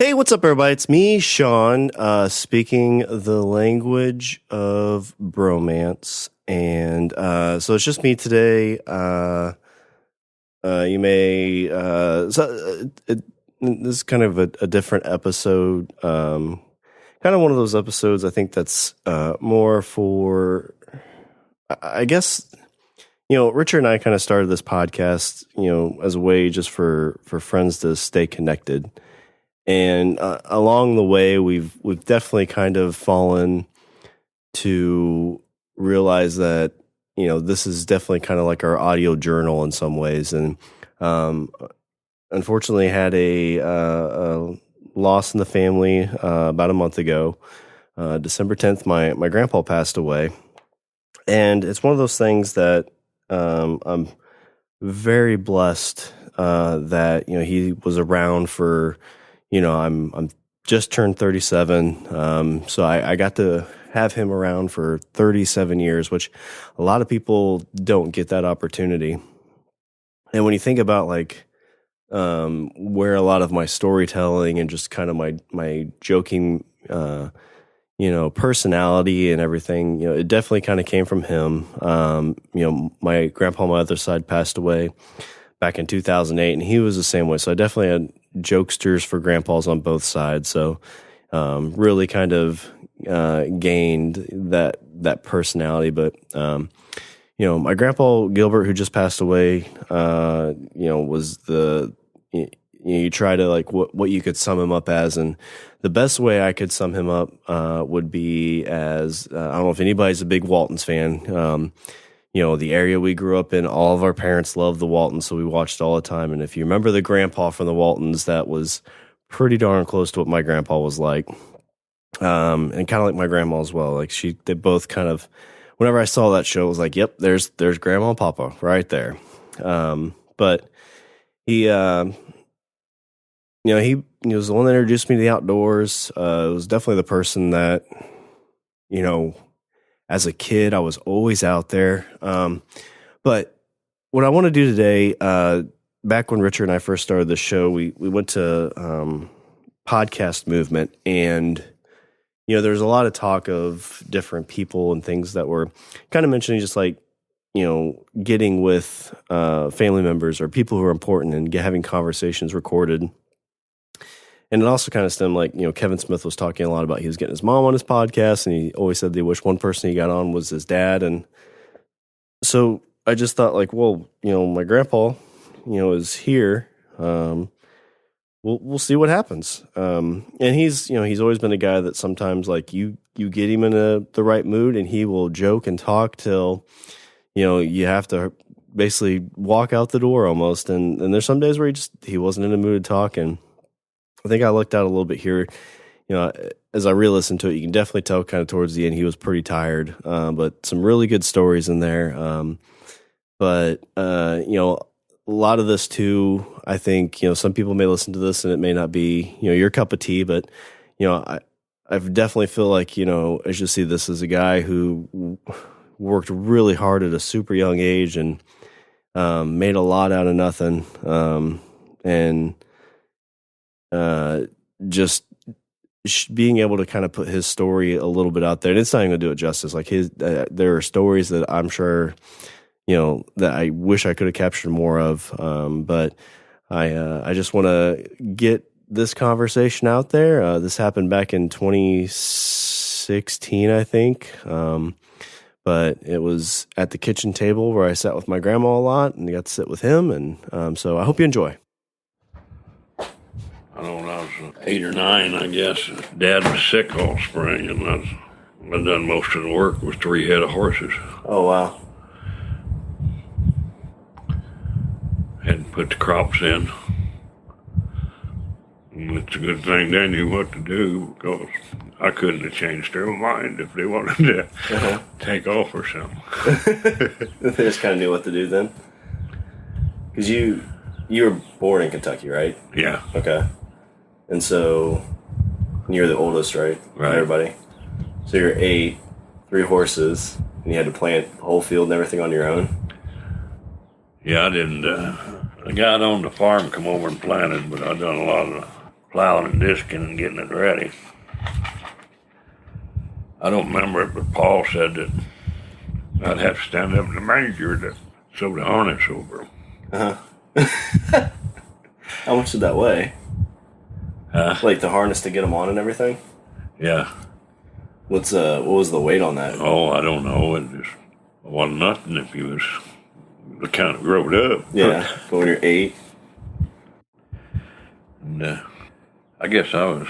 Hey, what's up, everybody? It's me, Sean, speaking the language of bromance. And so it's just me today. You may, this is kind of a different episode. Kind of one of those episodes I think that's more for, I guess, Richard and I kind of started this podcast, as a way just for friends to stay connected. And along the way, we've definitely kind of fallen to realize that this is definitely kind of like our audio journal in some ways. And unfortunately, had a loss in the family about a month ago. December 10th, my grandpa passed away, and it's one of those things that I'm very blessed that he was around for. I'm just turned 37, so I got to have him around for 37 years, which a lot of people don't get that opportunity. And when you think about where a lot of my storytelling and just kind of my joking, personality and everything, it definitely kind of came from him. My grandpa on my other side passed away back in 2008, and he was the same way. So I definitely had jokesters for grandpas on both sides. So really kind of gained that personality. But my grandpa Gilbert, who just passed away, was you try to what you could sum him up as, and the best way I could sum him up would be as I don't know if anybody's a big Waltons fan. The area we grew up in, all of our parents loved the Waltons, so we watched all the time. And if you remember the grandpa from the Waltons, that was pretty darn close to what my grandpa was like. And kind of like my grandma as well. They both kind of, whenever I saw that show, it was like, yep, there's Grandma and Papa right there. But he, he was the one that introduced me to the outdoors. It was definitely the person that, as a kid, I was always out there. But what I want to do today, back when Richard and I first started the show, we went to Podcast Movement, and there's a lot of talk of different people and things that were kind of mentioning, just getting with family members or people who are important and having conversations recorded. And it also kind of stemmed Kevin Smith was talking a lot about he was getting his mom on his podcast, and he always said they wish one person he got on was his dad. And so I just thought my grandpa, is here. We'll see what happens. And he's always been a guy that sometimes you get him in the right mood, and he will joke and talk till, you have to basically walk out the door almost. And there's some days where he wasn't in the mood to talk. And I think I looked out a little bit here, as I re-listened to it, you can definitely tell kind of towards the end he was pretty tired, but some really good stories in there. But a lot of this too, I think, some people may listen to this and it may not be, your cup of tea, but, I definitely feel like, as you see, this is a guy who worked really hard at a super young age and made a lot out of nothing. And just being able to kind of put his story a little bit out there, and it's not even going to do it justice. There are stories that I'm sure, that I wish I could have captured more of. But I just want to get this conversation out there. This happened back in 2016, I think. But it was at the kitchen table where I sat with my grandma a lot, and I got to sit with him. And so I hope you enjoy. I don't know, I was 8 or 9, I guess. Dad was sick all spring, and I done most of the work with 3 head of horses. Oh, wow. Had to put the crops in. And it's a good thing they knew what to do, because I couldn't have changed their mind if they wanted to take off or something. They just kind of knew what to do then? Because you were born in Kentucky, right? Yeah. Okay. And so you're the oldest, right? Right. Everybody. So you're 8, 3 horses, and you had to plant the whole field and everything on your own? Yeah, I didn't. The guy that owned the farm come over and planted, but I done a lot of plowing and disking and getting it ready. I don't remember it, but Paul said that I'd have to stand up in the manger to sew the harness over. Uh-huh. How much did that weigh? Like the harness to get them on and everything? Yeah. What was the weight on that? Oh, I don't know. It just wasn't nothing if you was kind of growed up. Yeah, but when you're 8. And I guess I was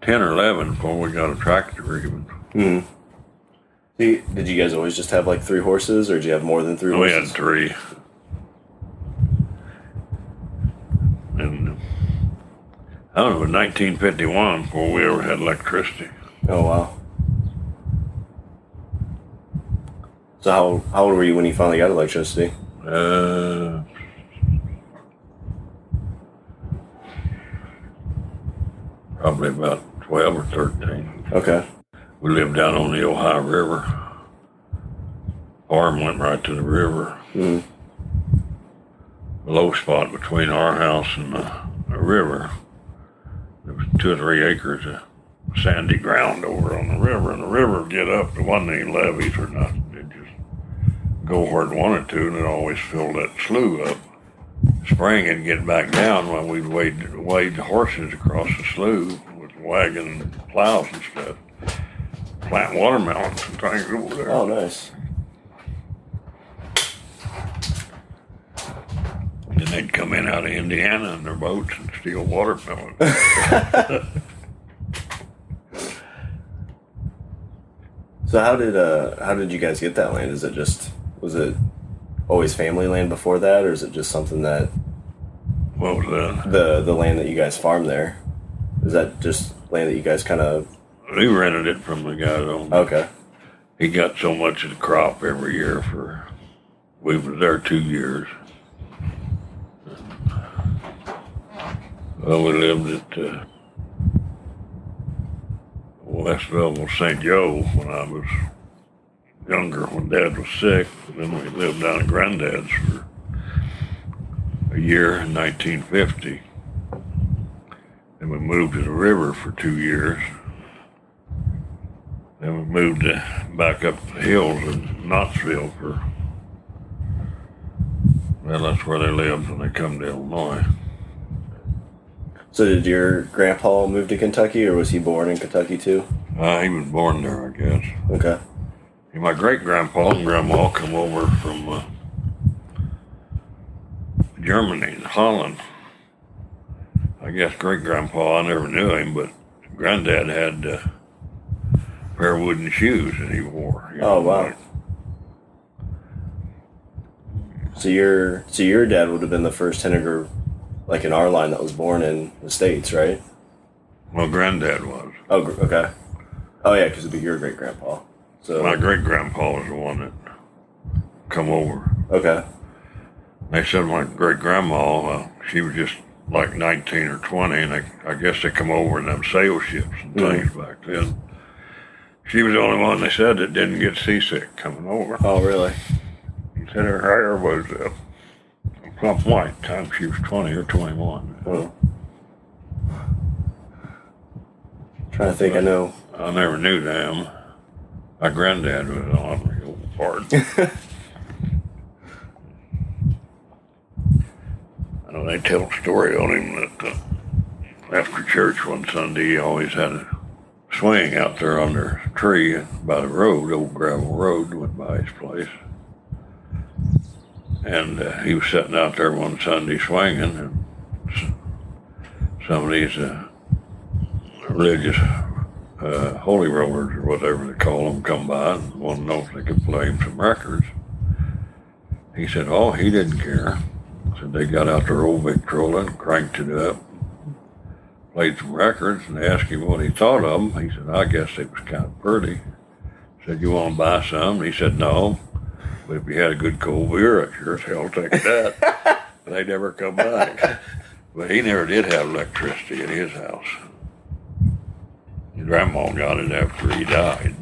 10 or 11 before we got a tractor even. Mm-hmm. Did you guys always just have like 3 horses, or did you have more than 3 horses? We had 3. And I don't know, in 1951 before we ever had electricity. Oh, wow. So how old were you when you finally got electricity? Probably about 12 or 13. Okay. We lived down on the Ohio River. Farm went right to the river. Mm-hmm. The low spot between our house and the river, there was 2 or 3 acres of sandy ground over on the river, and the river would get up. There wasn't any levees or nothing. It just go where it wanted to, and it always filled that slough up. Spring and get back down when we'd wade the horses across the slough with wagon and plows and stuff. Plant watermelons and things over there. Oh, nice. And they'd come in out of Indiana in their boats and steal watermelons. So how did you guys get that land? Was it always family land before that, or is it just something that? What was that? The land that you guys farm there, is that just land that you guys kind of? We rented it from the guy that owned it. Okay. He got so much of the crop every year we was there 2 years. Well, we lived at West Belleville, St. Joe when I was younger, when Dad was sick. Then we lived down at Granddad's for a year in 1950. Then we moved to the river for 2 years. Then we moved back up the hills in Knoxville that's where they lived when they come to Illinois. So did your grandpa move to Kentucky, or was he born in Kentucky too? He was born there, I guess. Okay. My great-grandpa and grandma come over from Germany and Holland. I guess great-grandpa, I never knew him, but Granddad had a pair of wooden shoes that he wore. Oh, wow. Like, So your dad would have been the first Henniger, like in our line, that was born in the States, right? well, Granddad was. Oh, okay. Oh yeah, because it'd be your great grandpa. So My great-grandpa was the one that come over. okay. They said my great-grandma, she was just like 19 or 20, and I guess they come over in them sail ships and things back then. She was the only one, they said, that didn't get seasick coming over. Oh really? He said her hair was plump white time she was 20 or 21. Oh. Trying to think. I know. I never knew them. My granddad was on the old part. I know they tell a story on him that after church one Sunday, he always had a swing out there under a tree by the road, old gravel road that went by his place. And he was sitting out there one Sunday swinging, and some of these religious holy rollers or whatever they call them come by and wanted to know if they could play him some records. He said, oh, he didn't care. Said they got out their old Victrola and cranked it up, played some records, and they asked him what he thought of them. He said, I guess it was kind of pretty. Said, you want to buy some? And he said, no. But if you had a good cold beer, I sure as hell take that. They never come back. But he never did have electricity at his house. His grandma got it after he died.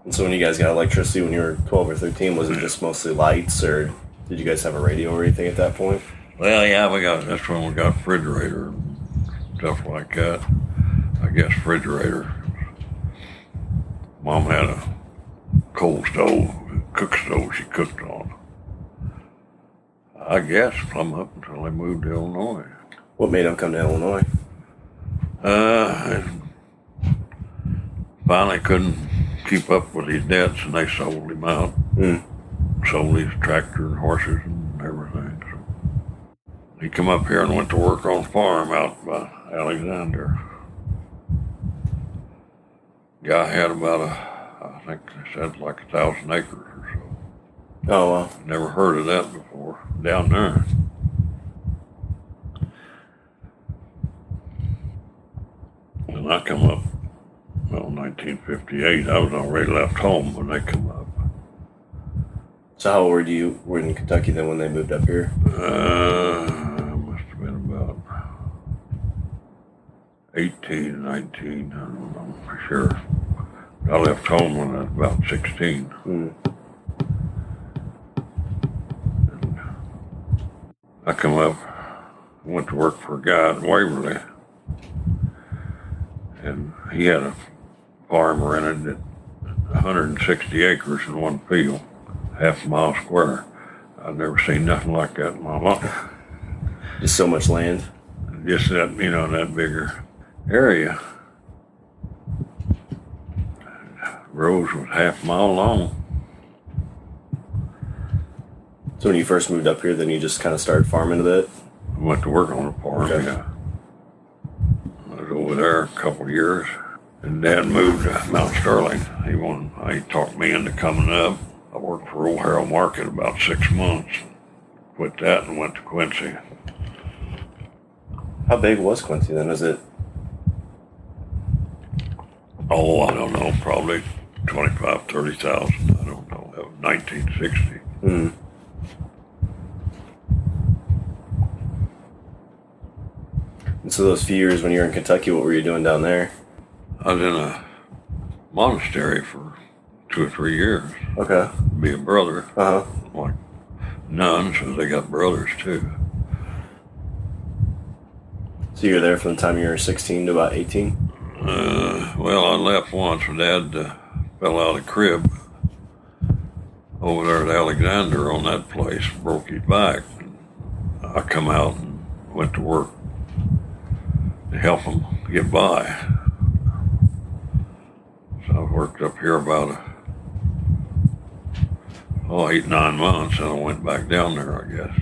And so when you guys got electricity when you were 12 or 13, was it just mostly lights, or did you guys have a radio or anything at that point? Well, yeah, that's when we got refrigerator and stuff like that. I guess refrigerator. Mom had a coal stove, cook stove she cooked on. I guess plumb up until they moved to Illinois. What made them come to Illinois? And finally couldn't keep up with his debts, and they sold him out. Sold his tractor and horses and everything. So he come up here and went to work on a farm out by Alexander. Guy had about I think they said like 1,000 acres or so. Oh, wow. Never heard of that before down there. And I come up, 1958. I was already left home when they come up. So how old were you in Kentucky then when they moved up here? Must have been about 18, 19, I don't know for sure. I left home when I was about 16. And I come up, went to work for a guy in Waverly, and he had a farm rented at 160 acres in one field, half a mile square. I've never seen nothing like that in my life. Just so much land. Just that, that bigger area. Rows was half a mile long. So when you first moved up here, then you just kind of started farming a bit? I went to work on a farm, Okay. yeah. I was over there a couple of years. And Dad moved to Mount Sterling. He talked me into coming up. I worked for Old Harrell Market about 6 months. Quit that and went to Quincy. How big was Quincy then? Was it? Oh, I don't know, probably 25, 30,000. I don't know. That was 1960. And so those few years when you were in Kentucky, what were you doing down there? I was in a monastery for 2 or 3 years. Okay. Be a brother. Uh-huh. Like nuns, so they got brothers too. So you were there from the time you were 16 to about 18? Well, I left once. My dad fell out of crib over there at Alexander on that place, broke his back. I come out and went to work to help him get by. So I worked up here about 8, 9 months, and I went back down there, I guess.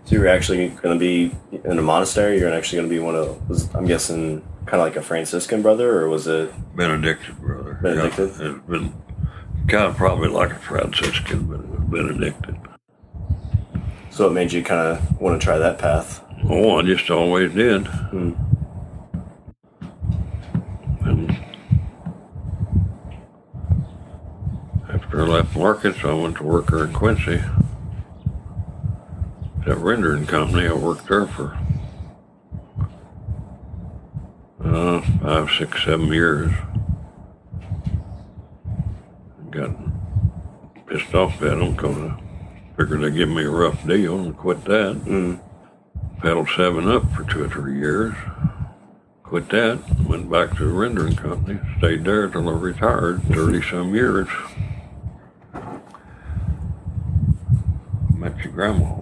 So you were actually going to be in a monastery? You're actually going to be one of, I'm guessing, kind of like a Franciscan brother, or was it? Benedictine brother. Benedictine? Yeah, it's been kind of probably like a Franciscan, but it was Benedictine. So it made you kind of want to try that path? Oh, I just always did. And after I left Markets, I went to work there in Quincy. That rendering company, I worked there for 5, 6, 7 years. Got pissed off at them because I figured they'd give me a rough deal and quit that. Pedaled 7-Up for 2 or 3 years. Quit that, went back to the rendering company, stayed there till I retired, 30-some years. Met your grandma.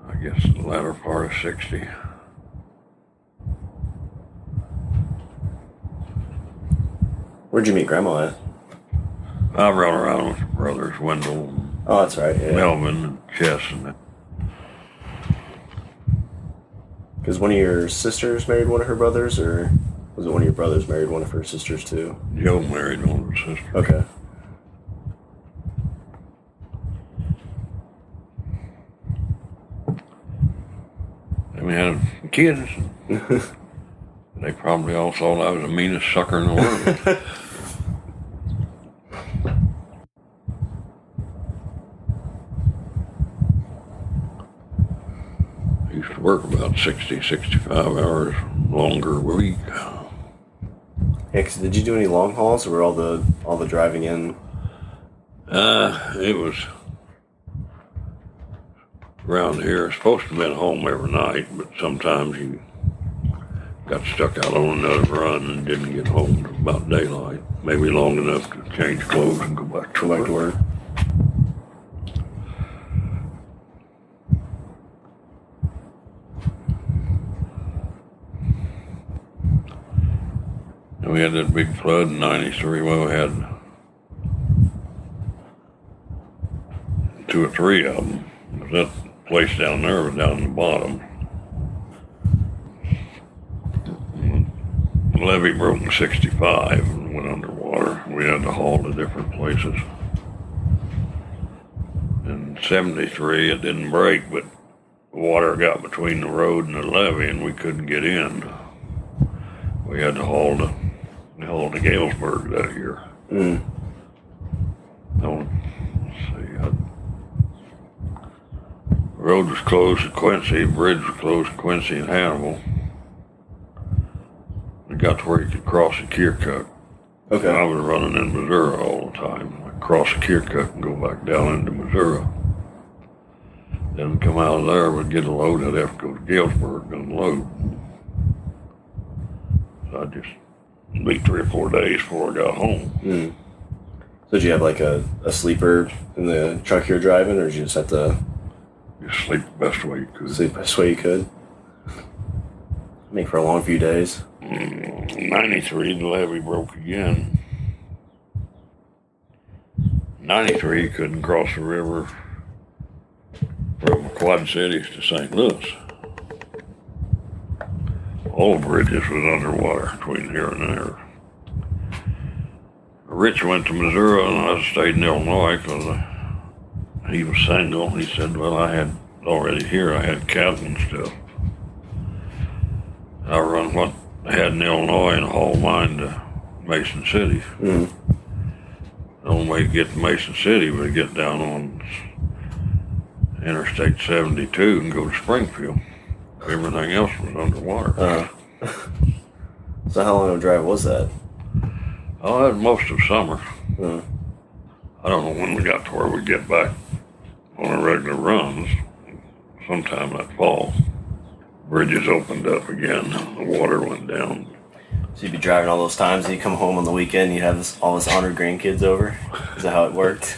I guess the latter part of 60. Where'd you meet Grandma at? I rode around with my brothers, Wendell, Oh, that's right. Yeah. Melvin, and Chess, and that. Because one of your sisters married one of her brothers, or was it one of your brothers married one of her sisters too? Joe married one of her sisters. Okay. And we had kids. They probably all thought I was the meanest sucker in the world. I used to work about 60, 65 hours longer a week. Yeah, 'cause did you do any long hauls, or were all the driving in? It was around here. Supposed to have been home every night, but sometimes you got stuck out on another run and didn't get home till about daylight. Maybe long enough to change clothes and go back to work. And we had that big flood in '93. Well, we had 2 or 3 of them. That place down there was down the bottom. The levee broke in '65 and went underwater. We had to haul to different places. In '73, it didn't break, but the water got between the road and the levee, and we couldn't get in. We had to haul to Galesburg that year. Mm. Let's see. The road was closed to Quincy. The bridge was closed to Quincy and Hannibal. We got to where you could cross the Keokuk. Okay. I was running in Missouri all the time. I'd cross the Keokuk and go back down into Missouri. Then come out of there, we'd get a load. I'd have to go to Galesburg and unload. So I'd just be 3 or 4 days before I got home. Mm. So did you have like a sleeper in the truck you're driving, or did you just have to Just sleep the best way you could. sleep the best way you could? I mean, for a long few days. '93, the levee broke again. '93, you couldn't cross the river from Quad Cities to St. Louis. All the bridges was underwater between here and there. Rich went to Missouri and I stayed in Illinois because he was single. He said, well, I had already here, I had cattle and stuff. I run what I had in Illinois and haul mine to Mason City. Mm. The only way to get to Mason City was to get down on Interstate 72 and go to Springfield. Everything else was underwater. So how long of a drive was that? Oh, that was most of summer. Uh. I don't know when we got to where we get back on our regular runs. Sometime that fall. Bridges opened up again. The water went down. So you'd be driving all those times, and you come home on the weekend, and you'd have all this honored grandkids over? Is that how it worked?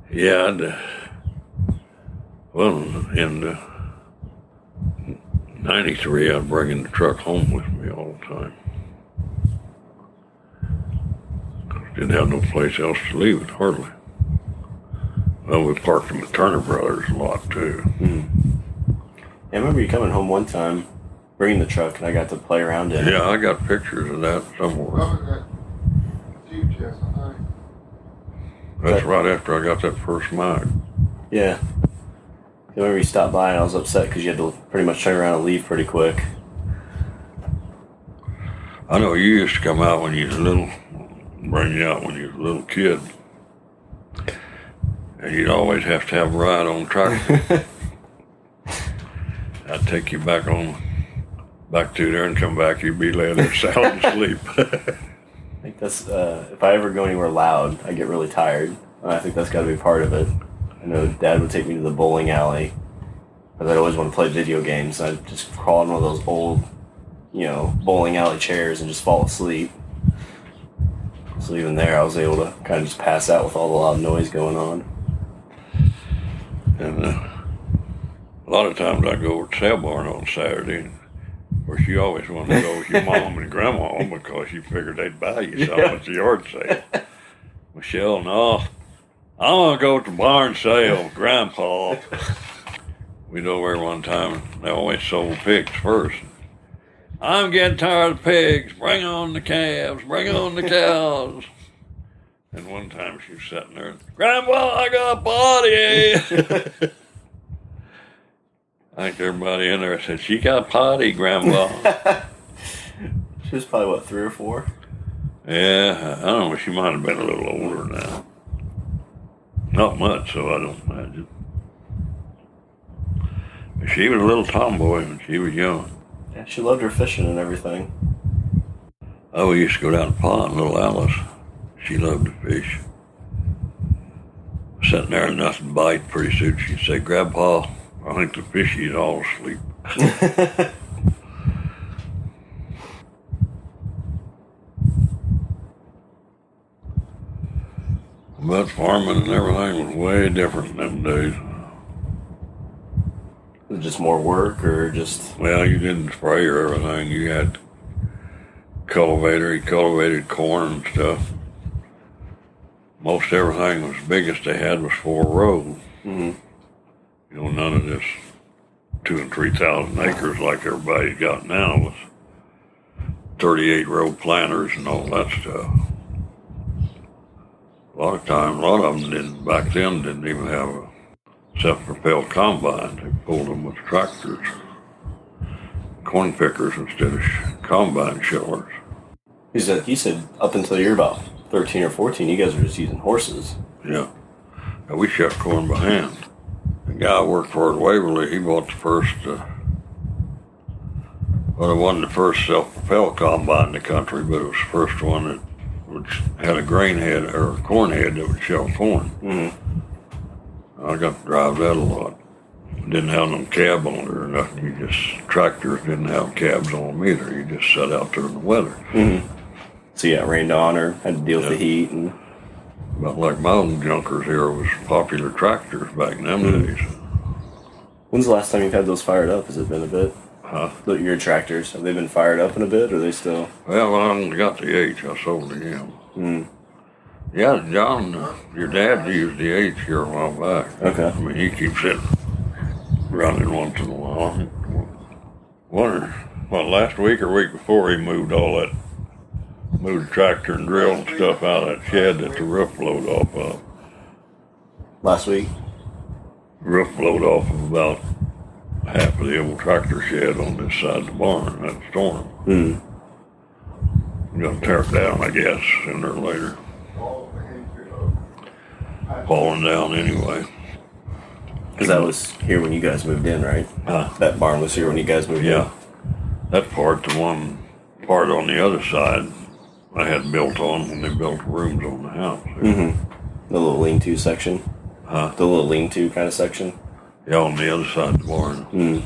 Yeah, in '93, I was bringing the truck home with me all the time. Didn't have no place else to leave it, hardly. Well, we parked them at Turner Brothers a lot, too. Mm. Yeah, I remember you coming home one time, bringing the truck, and I got to play around in it. Yeah, I got pictures of that somewhere. That's right after I got that first mag. Yeah. I remember you stopped by, and I was upset because you had to pretty much turn around and leave pretty quick. I know you used to come out when you was little, bring you out when you was a little kid. And you'd always have to have a ride on the tractor. I'd take you back to there and come back, you'd be laying there sound asleep. I think that's, if I ever go anywhere loud, I get really tired. And I think that's got to be part of it. I know Dad would take me to the bowling alley, because I'd always want to play video games. I'd just crawl in one of those old, bowling alley chairs and just fall asleep. So even there, I was able to kind of just pass out with all the loud noise going on. And a lot of times I go over to Sale Barn on Saturday. Of course, you always wanted to go with your mom and grandma because you figured they'd buy you something at the yard sale. Michelle, no, I want to go to the barn sale with Grandpa. We'd over there one time, they always sold pigs first. I'm getting tired of pigs. Bring on the calves. Bring on the cows. And one time she was sitting there, Grandpa, I got a potty. I think everybody in there said, she got potty, Grandpa. She was probably, 3 or 4? Yeah, I don't know. She might have been a little older now. Not much, so I don't imagine. But she was a little tomboy when she was young. Yeah, she loved her fishing and everything. Oh, we used to go down the pond, little Alice. She loved to fish. sitting there and nothing bite. Pretty soon she'd say, "Grandpa, I think the fishy's all asleep." But farming and everything was way different in them days. Was it just more work or just... Well, you didn't spray or everything. You had cultivator, you cultivated corn and stuff. Most everything was biggest they had was 4 rows. Mm-hmm. You know, none of this 2,000 and 3,000 acres like everybody's got now with 38 row planters and all that stuff. A lot of them didn't, back then didn't even have a self-propelled combine. They pulled them with tractors, corn pickers instead of combine shellers. He said up until you're about 13 or 14, you guys were just using horses. Yeah. Now, we shucked corn by hand. The guy I worked for at Waverly, he bought the first, well, it wasn't the first self-propelled combine in the country, but it was the first one that which had a grain head or a corn head that would shell corn. Mm-hmm. I got to drive that a lot. Didn't have no cab on it or nothing. Tractors didn't have cabs on them either. You just sat out there in the weather. Mm-hmm. So yeah, rained on or had to deal with the heat and... About like my old junkers here was popular tractors back in them days. When's the last time you've had those fired up? Has it been a bit? Huh? Your tractors, have they been fired up in a bit, or are they still... Well, I only got the H. I sold to him. Mm. Yeah, John, your dad used the H here a while back. Okay. I mean, he keeps it running once in a while. Last week or week before, he moved the tractor and drill and stuff out of that shed that the roof blowed off of. Last week? Roof blowed off of about half of the old tractor shed on this side of the barn, that storm. Mm. I'm going to tear it down, I guess, sooner or later. Falling down anyway. Because that was here when you guys moved in, right? That barn was here when you guys moved in? Yeah. That part, the one part on the other side, I had built on when they built rooms on the house. Mm-hmm. The little lean-to section? Huh? The little lean-to kind of section? Yeah, on the other side of the barn. Mm.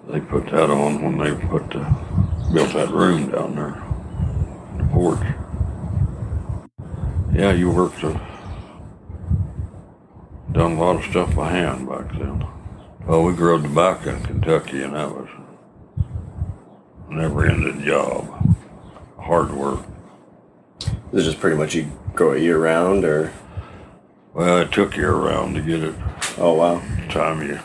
They put that on when they built that room down there, the porch. Yeah, you done a lot of stuff by hand back then. Well, we grew tobacco in Kentucky, and that was a never-ending job. Hard work. Is it just pretty much you grow it year-round, or...? Well, it took year-round to get it. Oh, wow. Time you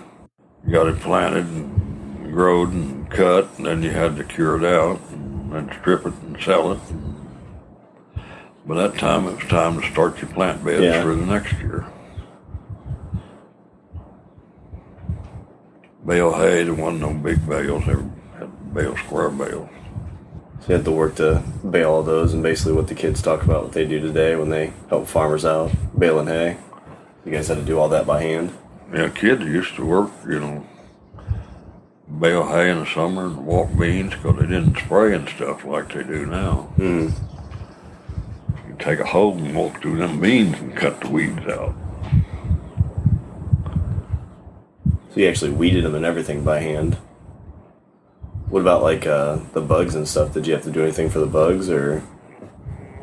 got it planted and growed and cut, and then you had to cure it out and then strip it and sell it. By that time, it was time to start your plant beds for the next year. Bale hay, there wasn't no big bales. They had square bales. So you had to work to bale all those, and basically what the kids talk about, what they do today when they help farmers out, baling hay. You guys had to do all that by hand? Yeah, kids used to work, bale hay in the summer and walk beans because they didn't spray and stuff like they do now. Mm. You take a hoe and walk through them beans and cut the weeds out. So you actually weeded them and everything by hand. What about like the bugs and stuff? Did you have to do anything for the bugs, or?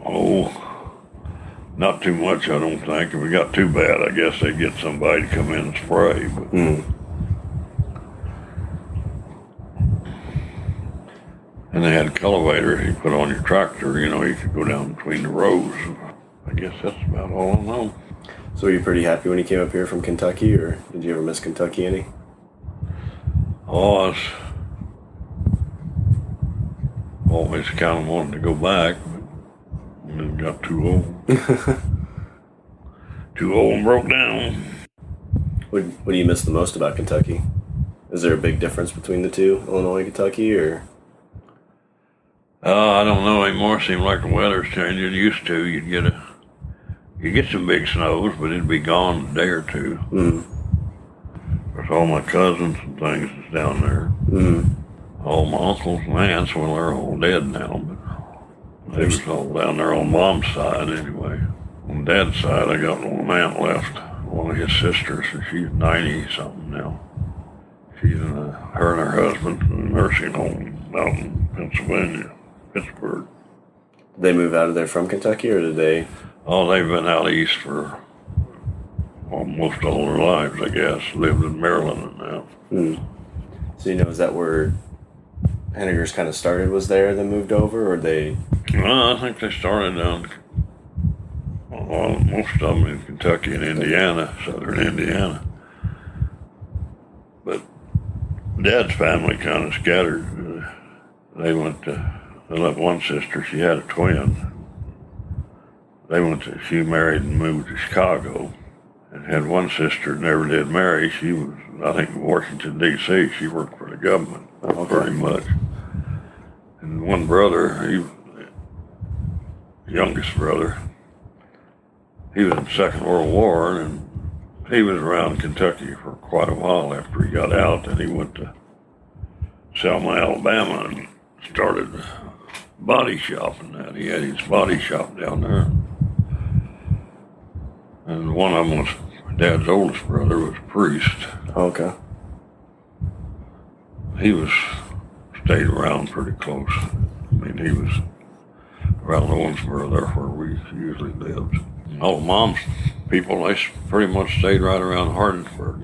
Oh, not too much, I don't think. If it got too bad, I guess they'd get somebody to come in and spray. But and they had cultivators you put on your tractor. You could go down between the rows. I guess that's about all I know. So were you pretty happy when you came up here from Kentucky, or did you ever miss Kentucky any? Oh, I always kind of wanted to go back, but then got too old. Too old and broke down. What do you miss the most about Kentucky? Is there a big difference between the two, Illinois and Kentucky, or? I don't know anymore. Seems like the weather's changing. Used to, you'd get some big snows, but it'd be gone a day or two. Mm. There's all my cousins and things is down there. Mm. All my uncles and aunts, well, they're all dead now, but they was all down there on Mom's side anyway. On Dad's side, I got one aunt left, one of his sisters, and she's 90-something now. She's her and her husband in a nursing home out in Pennsylvania, Pittsburgh. Did they move out of there from Kentucky, or did they? Oh, they've been out east for almost all their lives, I guess. Lived in Maryland now. So, is that where Henniger's kind of started, was there, then moved over, or they? Well, I think they started down, most of them in Kentucky and Indiana, southern Indiana. But Dad's family kind of scattered. They left one sister, she had a twin. She married and moved to Chicago, and had one sister never did marry. She was, I think, in Washington, D.C. She worked for the government, pretty much. And one brother, youngest brother, he was in the Second World War, and he was around Kentucky for quite a while after he got out. And he went to Selma, Alabama, and started a body shop and that. He had his body shop down there. And one of them was Dad's oldest brother, was a priest. Okay. He stayed around pretty close. I mean, he was around Owensboro, there where we usually lived. All Mom's people, they pretty much stayed right around Hardinsburg.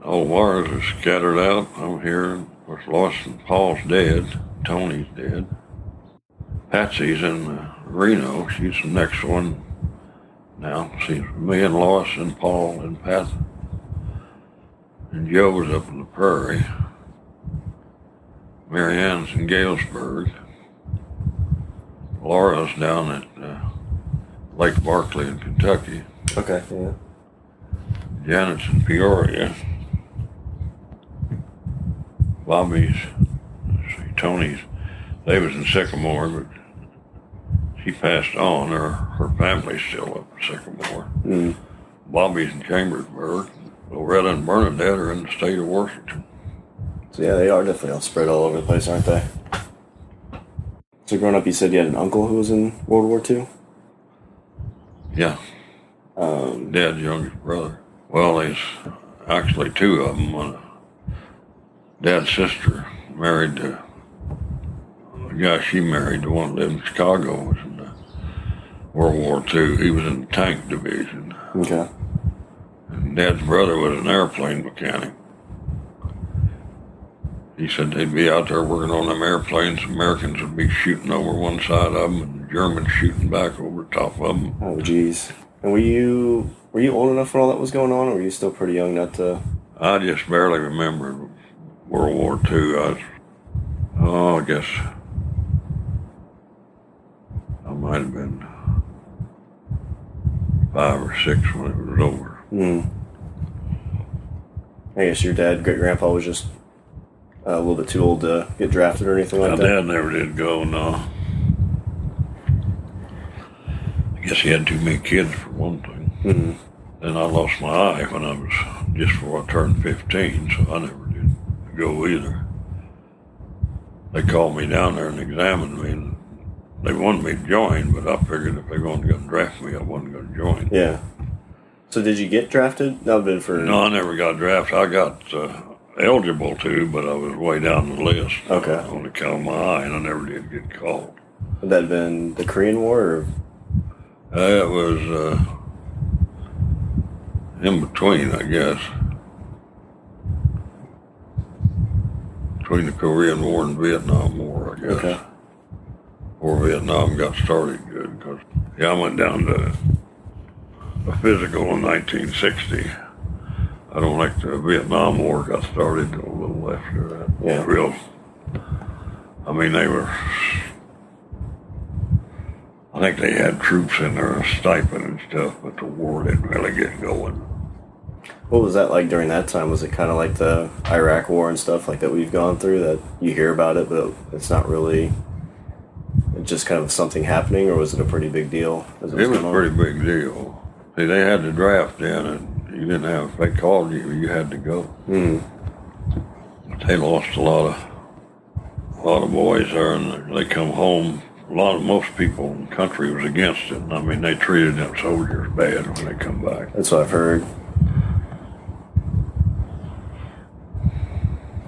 All ours is scattered out. I'm here. Of course, Lois and Paul's dead. Tony's dead. Patsy's in Reno. She's the next one now. See, me and Lois and Paul and Pat. And Joe's up in the Prairie. Mary Ann's in Galesburg. Laura's down at Lake Barkley in Kentucky. Okay, yeah. Janet's in Peoria. Bobby's, Tony's, they was in Sycamore, but she passed on. Her family's still up in Sycamore. Bobby's in Chambersburg. Loretta and Bernadette are in the state of Washington. So yeah, they are definitely all spread all over the place, aren't they? So growing up, you said you had an uncle who was in World War II? Yeah. Dad's youngest brother. Well, there's actually two of them. Dad's sister married the guy she married, the one that lived in Chicago, was in World War II. He was in the tank division. Okay. And Dad's brother was an airplane mechanic. He said they'd be out there working on them airplanes. Americans would be shooting over one side of them, and the Germans shooting back over the top of them. Oh, geez. And were you old enough when all that was going on, or were you still pretty young not to? I just barely remember World War II. I guess I might have been 5 or 6 when it was over. I guess your dad, great-grandpa, was just a little bit too old to get drafted or anything like that? My dad never did go, no. I guess he had too many kids, for one thing. Then I lost my eye when I was just before I turned 15, so I never did go either. They called me down there and examined me, and they wanted me to join, but I figured if they were going to draft me, I wasn't going to join. Yeah. So did you get drafted? That would have been for... No, I never got drafted. I got eligible to, but I was way down the list. Okay. On account of my eye, and I never did get called. Would that have been the Korean War, or...? It was in between, I guess. Between the Korean War and Vietnam War, I guess. Okay. Before Vietnam got started good, because I went down to a physical in 1960. I don't think the Vietnam War got started until a little after that. Yeah. I mean, I think they had troops in there, a stipend and stuff, but the war didn't really get going. What was that like during that time? Was it kind of like the Iraq War and stuff like that we've gone through, that you hear about it, but it's not really just kind of something happening, or was it a pretty big deal? It was a pretty big deal. See, they had the draft in, and you didn't have, if they called you, you had to go. They lost a lot of boys there, and they come home most people in the country was against it. I mean, they treated them soldiers bad when they come back. That's what I've heard.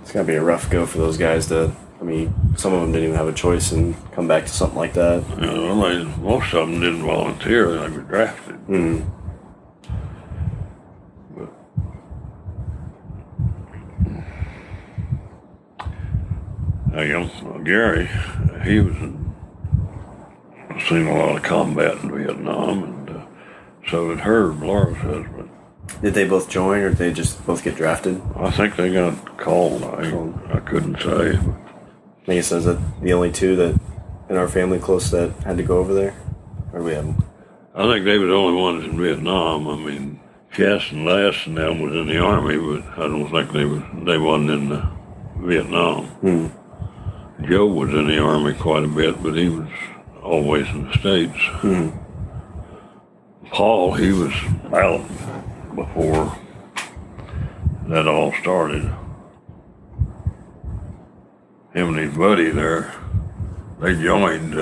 It's gotta be a rough go for those guys to. I mean, some of them didn't even have a choice and come back to something like that. You know, most of them didn't volunteer; they were drafted. Mm. Gary, he was seen a lot of combat in Vietnam, and so did Herb, Laura's husband. Did they both join, or did they just both get drafted? I think they got called. I couldn't say. I think it says that the only two that in our family close that had to go over there, or we have them. I think they were the only ones in Vietnam. I mean, Cass and Lass and them was in the Army, but I don't think they wasn't in Vietnam. Hmm. Joe was in the Army quite a bit, but he was always in the States. Hmm. Paul, he was out before that all started. Him and his buddy there, they joined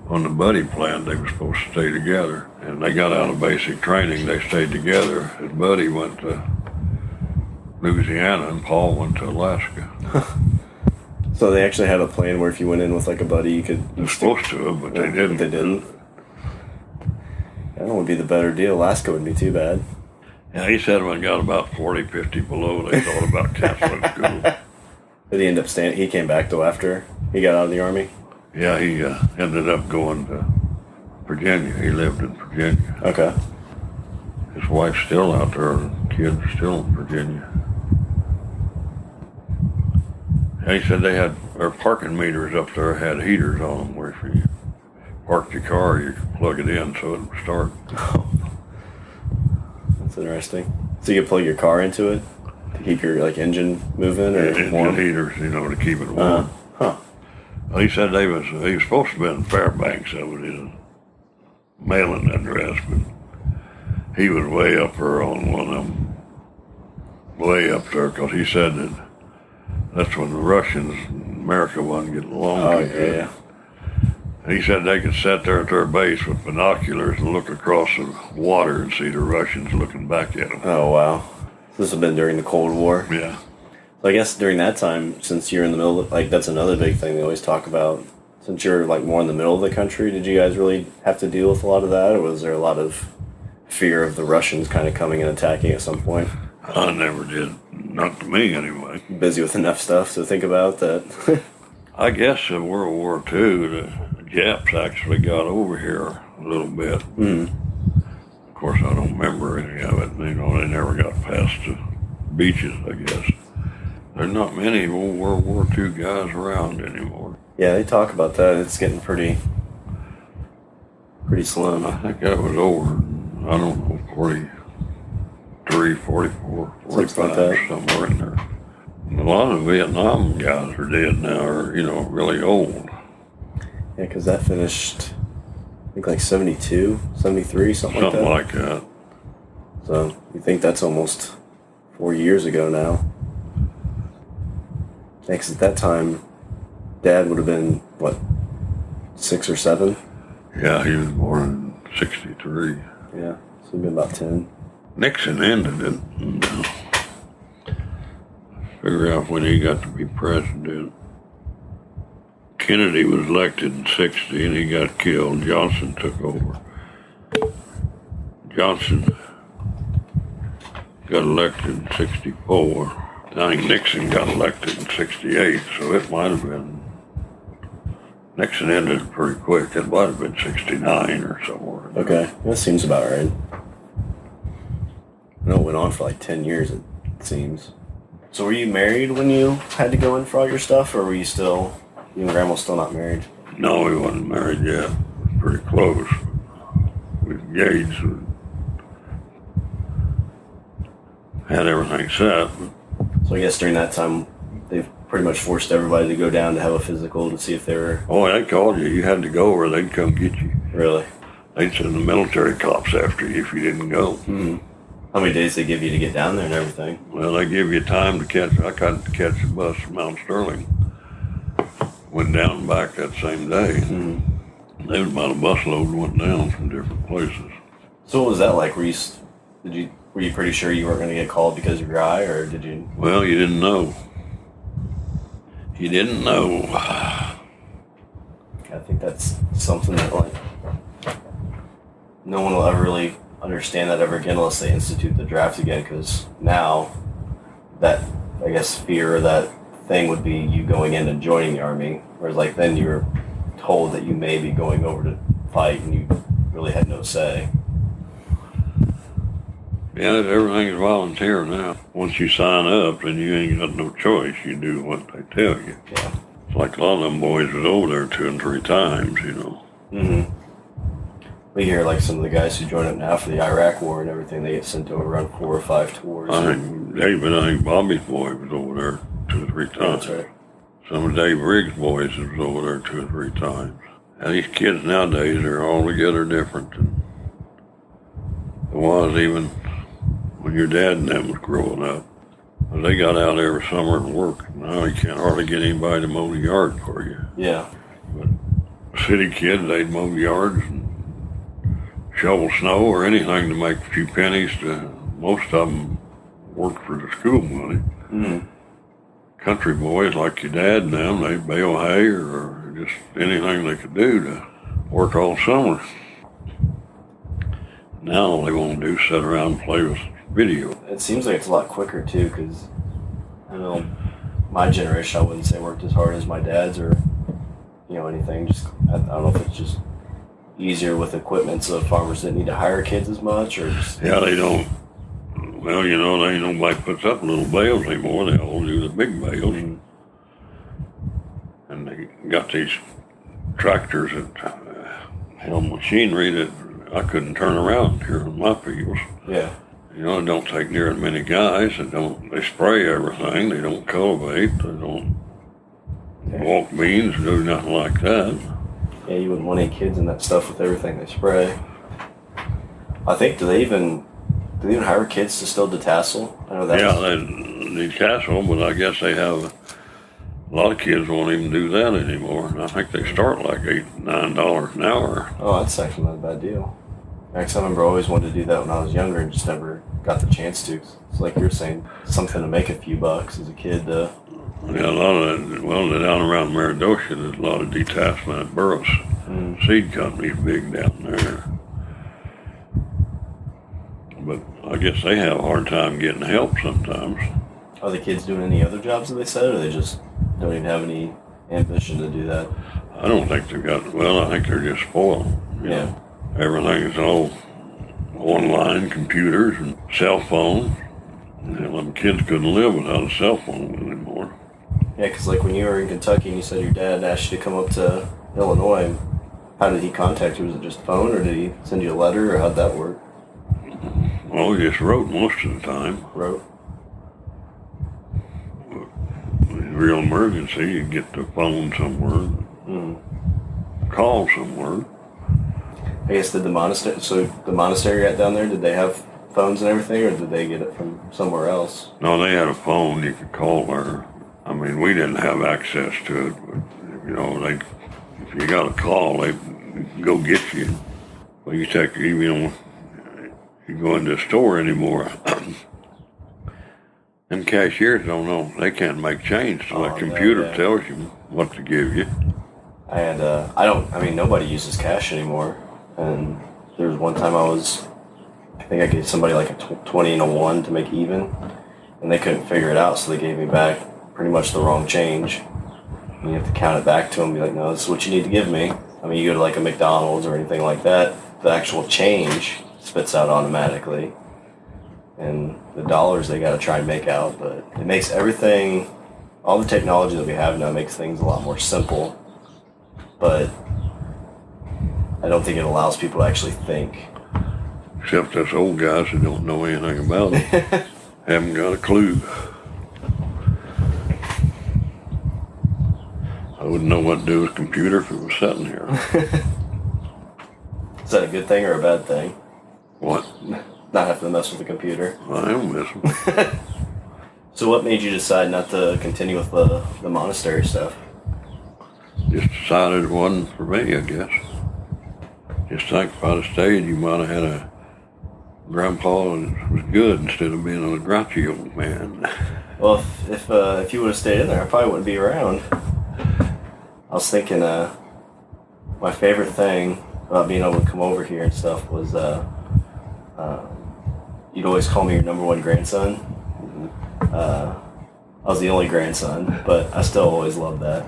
on the buddy plan. They were supposed to stay together, and they got out of basic training. They stayed together. His buddy went to Louisiana, and Paul went to Alaska. So they actually had a plan where if you went in with like a buddy, you could. They were supposed to have, but they didn't. They didn't. That would be the better deal. Alaska wouldn't be too bad. Yeah, he said when it got about 40, 50 below, they thought about canceling school. Did he end up staying? He came back though after he got out of the Army? Yeah, he ended up going to Virginia. He lived in Virginia. Okay. His wife's still out there, and kids are still in Virginia. And he said they had their parking meters up there had heaters on them where if you parked your car, you could plug it in so it would start. Oh. That's interesting. So you could plug your car into it to keep your like engine moving or Engine warm? heaters, you know, to keep it warm. Huh. Well, he said he was supposed to be in Fairbanks. That was his mailing address, but he was way up there on one of them, way up there, because he said that that's when the Russians and America wasn't getting along. Oh, yeah. He said they could sit there at their base with binoculars and look across the water and see the Russians looking back at them. Oh, wow. This has been during the Cold War. Yeah. So I guess during that time, since you're in the middle, like that's another big thing they always talk about. Since you're like more in the middle of the country, did you guys really have to deal with a lot of that, or was there a lot of fear of the Russians kind of coming and attacking at some point? I never did. Not to me, anyway. Busy with enough stuff to think about that. I guess in World War II, the Japs actually got over here a little bit. Mm. Of course, I don't remember any of it. You know, they never got past the beaches, I guess. There's not many World War II guys around anymore. Yeah, they talk about that. It's getting pretty slim. I think that was over, I don't know, 43, 44, 45, like that. somewhere in there. And a lot of Vietnam guys are dead now, or, you know, really old. Yeah, because that finished, I think, like 72, 73, something like that. Something like that. So you think that's almost 4 years ago now. Yeah, 'cause at that time, Dad would have been, what, 6 or 7? Yeah, he was born in 63. Yeah, so he'd been about 10. Nixon ended it. And, figure out when he got to be president. Kennedy was elected in 60 and he got killed. Johnson took over. Johnson got elected in 64. I think Nixon got elected in 68, so it might have been, Nixon ended pretty quick. It might have been 69 or somewhere. Okay, that seems about right. I know it went on for like 10 years, it seems. So were you married when you had to go in for all your stuff, or were you still, you and Grandma still not married? No, we wasn't married yet. We were pretty close. We engaged. We had everything set. So I guess during that time, they've pretty much forced everybody to go down to have a physical to see if they were... Oh, they called you. You had to go or they'd come get you. Really? They'd send the military cops after you if you didn't go. Mm-hmm. How many days they give you to get down there and everything? Well, they give you time to catch... I got to catch the bus from Mount Sterling. went down and back that same day. There was about a busload went down from different places. So what was that like? Were you pretty sure you weren't going to get called because of your eye, or did you? Well, you didn't know. You didn't know. I think that's something that like no one will ever really understand that ever again unless they institute the draft again. Because now that I guess fear or that thing would be you going in and joining the army, whereas like then you were told that you may be going over to fight and you really had no say. Yeah, everything's volunteer now. Once you sign up, then you ain't got no choice. You do what they tell you. Yeah. It's like a lot of them boys was over there 2 and 3 times, you know. Mm-hmm. We hear like some of the guys who join up now for the Iraq War and everything, they get sent over on 4 or 5 tours. I think Bobby's boy was over there 2 or 3 times. That's right. Some of Dave Riggs' boys was over there 2 or 3 times. And these kids nowadays are altogether different than it was even when your dad and them was growing up. But they got out every summer and worked. Now you can't hardly get anybody to mow the yard for you. Yeah. But city kids, they'd mow the yards and shovel snow or anything to make a few pennies. Most of them worked for the school money. Mm-hmm. Country boys like your dad and them, they bale hay or just anything they could do to work all summer. Now all they want to do is sit around and play with video. It seems like it's a lot quicker too, because I know my generation, I wouldn't say worked as hard as my dad's or anything. Just I don't know if it's just easier with equipment, so farmers didn't need to hire kids as much, or just they don't. Well, they ain't nobody puts up little bales anymore. They all do the big bales, and they got these tractors that have machinery that I couldn't turn around here in my fields. Yeah. It don't take near as many guys. They spray everything. They don't cultivate. They don't walk beans or do nothing like that. Yeah, you wouldn't want any kids in that stuff with everything they spray. I think, do they even hire kids to still detassel? I know that. Yeah, they decassel, but I guess they have a lot of kids won't even do that anymore. And I think they start like $8-9 an hour. Oh, that's actually not a bad deal. Actually, I remember I always wanted to do that when I was younger and just never got the chance to. It's like you're saying, something to make a few bucks as a kid. Yeah, a lot of that. Well, down around Meridosha, there's a lot of detachment. Burroughs Seed Company's big down there. But I guess they have a hard time getting help sometimes. Are the kids doing any other jobs that they said, or they just don't even have any ambition to do that? I don't think they've got, I think they're just spoiled. Yeah. Everything is all online, computers and cell phones. Them kids couldn't live without a cell phone anymore. Yeah, because like when you were in Kentucky and you said your dad asked you to come up to Illinois, how did he contact you? Was it just phone, or did he send you a letter, or how'd that work? Well, he just wrote most of the time. Wrote? In real emergency, you get the phone somewhere, call somewhere. I guess did the monastery right down there, did they have phones and everything, or did they get it from somewhere else? No, they had a phone you could call there. I mean, we didn't have access to it, but if you got a call, they go get you. Well, you go into a store anymore. Them cashiers don't know. They can't make change, so the computer tells you what to give you. And nobody uses cash anymore. And there was one time I think I gave somebody like a 20 and a 1 to make even, and they couldn't figure it out, so they gave me back pretty much the wrong change. And you have to count it back to them and be like, no, this is what you need to give me. I mean, you go to like a McDonald's or anything like that, the actual change spits out automatically. And the dollars they got to try and make out, but it makes everything, all the technology that we have now makes things a lot more simple. But I don't think it allows people to actually think. Except us old guys who don't know anything about it. Haven't got a clue. I wouldn't know what to do with a computer if it was sitting here. Is that a good thing or a bad thing? What? Not have to mess with the computer. I am messing. So what made you decide not to continue with the monastery stuff? decided it wasn't for me, I guess. Just think if I'd have stayed, you might have had a grandpa that was good instead of being a grouchy old man. Well, if you would have stayed in there, I probably wouldn't be around. I was thinking, my favorite thing about being able to come over here and stuff was, you'd always call me your number one grandson. I was the only grandson, but I still always loved that.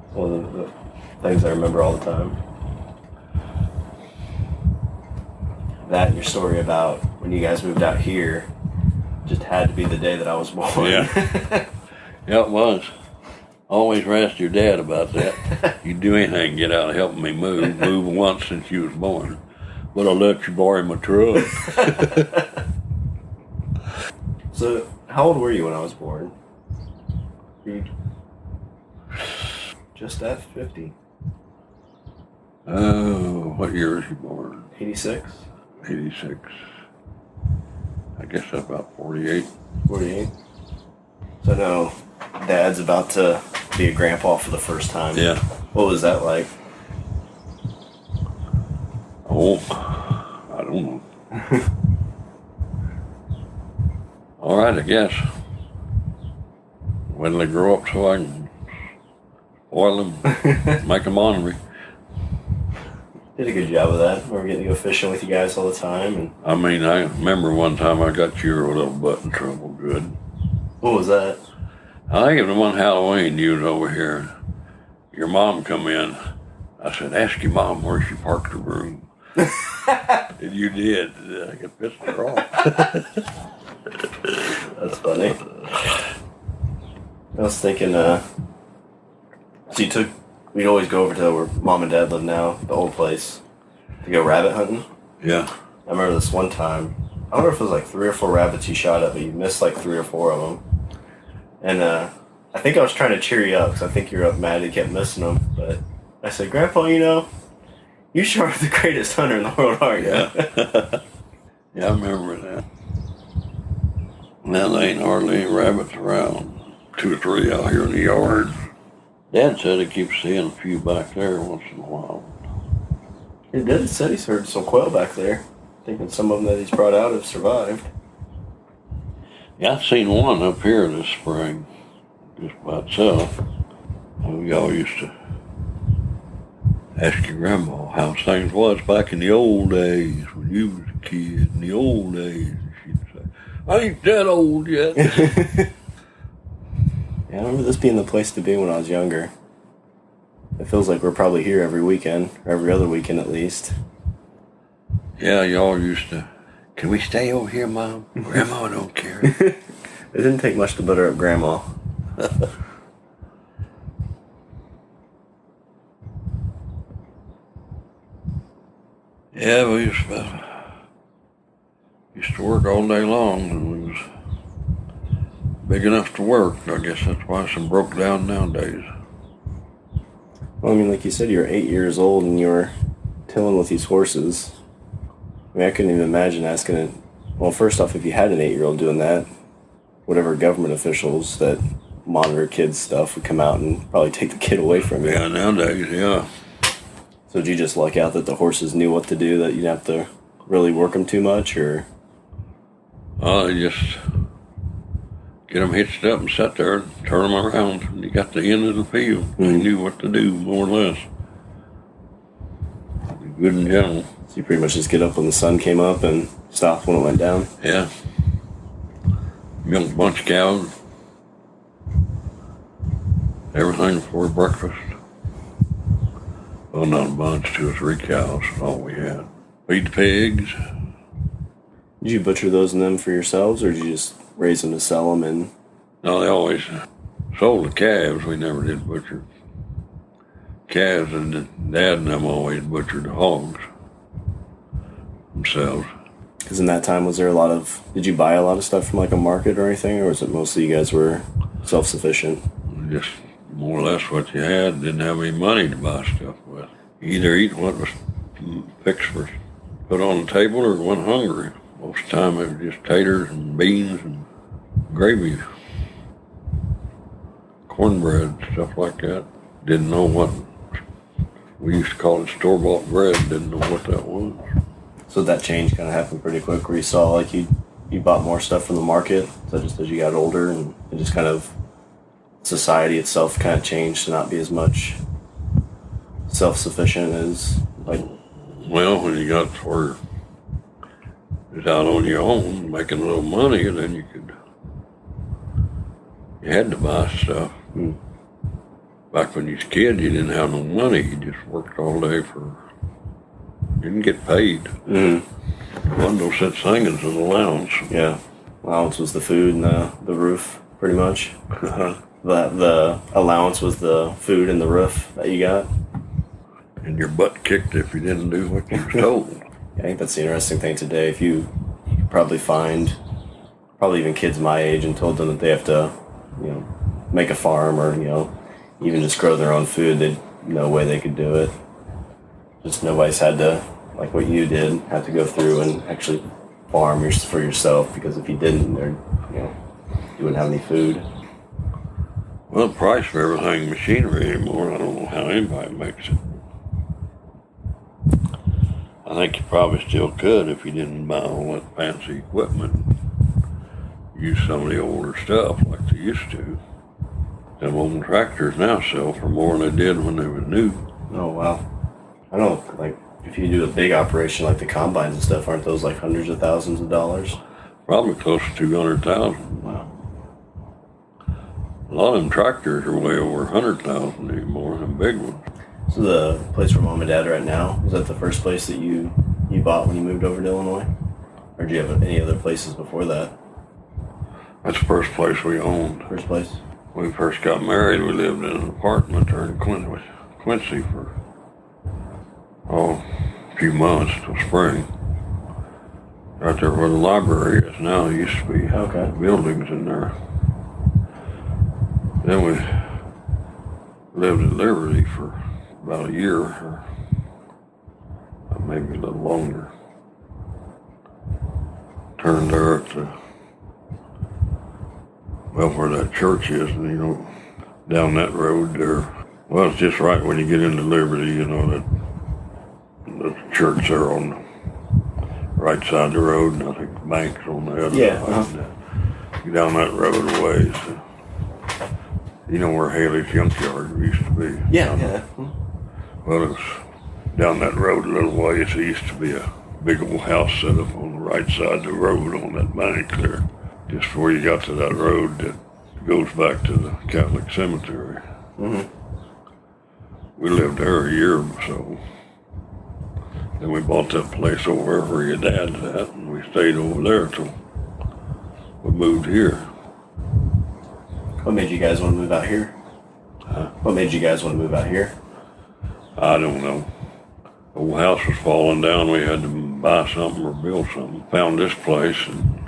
It's one of the things I remember all the time. That and your story about when you guys moved out here just had to be the day that I was born. Yeah. Yeah, it was. Always asked your dad about that. You'd do anything to get out of helping me move. Move once since you was born. But I'll let you borrow my truck. So, how old were you when I was born? Just at 50. Oh, what year was you born? 86? 86. I guess that's about 48. 48. So now, Dad's about to be a grandpa for the first time. Yeah. What was that like? Oh, I don't know. All right, I guess. When they grow up so I can spoil them, make them ornery. Did a good job of that. We were getting to go fishing with you guys all the time. And I mean, I remember one time I got your little butt in trouble good. what was that? I think it was one Halloween you was over here. Your mom come in. I said, ask your mom where she parked her broom. And you did. I got pissed her off. That's funny. I was thinking, so we'd always go over to where Mom and Dad live now, the old place, to go rabbit hunting. Yeah. I remember this one time, I don't know if it was like 3 or 4 rabbits you shot at, but you missed like 3 or 4 of them. And I think I was trying to cheer you up, because I think you were up mad you kept missing them. But I said, Grandpa, you sure are the greatest hunter in the world, aren't you? Yeah. Yeah, I remember that. Now there ain't hardly any rabbits around. 2 or 3 out here in the yard. Dad said he keeps seeing a few back there once in a while. He did. Said he's heard some quail back there. Thinking some of them that he's brought out have survived. Yeah, I seen one up here this spring, just by itself. We all used to ask your grandma how things was back in the old days when you was a kid. In the old days, she'd say, "I ain't that old yet." Yeah, I remember this being the place to be when I was younger. It feels like we're probably here every weekend, or every other weekend at least. Yeah, y'all used to, "Can we stay over here, Mom? Grandma don't care." It didn't take much to butter up Grandma. Yeah, we used to work all day long, and we was big enough to work. I guess that's why some broke down nowadays. Well, I mean, like you said, you were 8 years old and you were tilling with these horses. I mean, I couldn't even imagine asking it. Well, first off, if you had an 8-year-old doing that, whatever government officials that monitor kids' stuff would come out and probably take the kid away from you. Yeah, nowadays, yeah. So did you just luck out that the horses knew what to do, that you didn't have to really work them too much, or? They just get them hitched up and sit there and turn them around, and you got the end of the field. Mm-hmm. They knew what to do, more or less. Good and gentle. So you pretty much just get up when the sun came up and stop when it went down? Yeah. Milk a bunch of cows. Everything before breakfast. Well, not a bunch, 2 or 3 cows, that's all we had. Feed the pigs. Did you butcher those and them for yourselves, or did you just raise them to sell them? And No, they always sold the calves. We never did butcher calves, and Dad and them always butchered the hogs themselves. because in that time, was there a lot of? Did you buy a lot of stuff from like a market or anything, or was it mostly you guys were self-sufficient? Just more or less what you had. Didn't have any money to buy stuff with. You either eat what was fixed for put on the table or went hungry. Most of the time it was just taters and beans and gravy, cornbread, stuff like that. Didn't know what We used to call it store-bought bread. Didn't know what that was. So that change kind of happened pretty quick, where you saw like you bought more stuff from the market, so just as you got older, and it just kind of society itself kind of changed to not be as much self-sufficient as like. Well, when you got where it's out on your own, making a little money, and then you had to buy stuff. Mm. Back when you was a kid, you didn't have no money. You just worked all day didn't get paid. Mm. There wasn't no such thing as an allowance. Yeah, allowance was the food and the roof, pretty much. The allowance was the food and the roof that you got. And your butt kicked if you didn't do what you were told. I think that's the interesting thing today. If you could probably find, even kids my age, and told them that they have to, make a farm or, even just grow their own food, they'd no way they could do it. Just nobody's had to, like what you did, have to go through and actually farm for yourself, because if you didn't, you wouldn't have any food. Well, the price of everything machinery anymore, I don't know how anybody makes it. I think you probably still could if you didn't buy all that fancy equipment. Use some of the older stuff like they used to. Them old tractors now sell for more than they did when they were new. Oh, wow. I don't know, like, if you do a big operation like the combines and stuff, aren't those like hundreds of thousands of dollars? Probably close to 200,000. Wow. A lot of them tractors are way over 100,000 anymore, them big ones. So the place where Mom and Dad are at now, was that the first place that you bought when you moved over to Illinois? Or do you have any other places before that? That's the first place we owned. First place? When we first got married, we lived in an apartment there in Quincy for a few months till spring. Right there where the library is now, there used to be buildings in there. Then we lived at Liberty for about a year, or maybe a little longer. Turned there at where that church is, and down that road there. Well, it's just right when you get into Liberty, that the church there on the right side of the road, and I think the bank's on the other side. Get down that road a ways. You know where Haley's Junkyard used to be? Yeah. Well, it was down that road a little ways. There used to be a big old house set up on the right side of the road on that bank there. Just before you got to that road that goes back to the Catholic cemetery. Mm-hmm. We lived there a year or so. Then we bought that place over where your dad's at, and we stayed over there till we moved here. What made you guys want to move out here? What made you guys want to move out here? I don't know. The old house was falling down. We had to buy something or build something. Found this place, and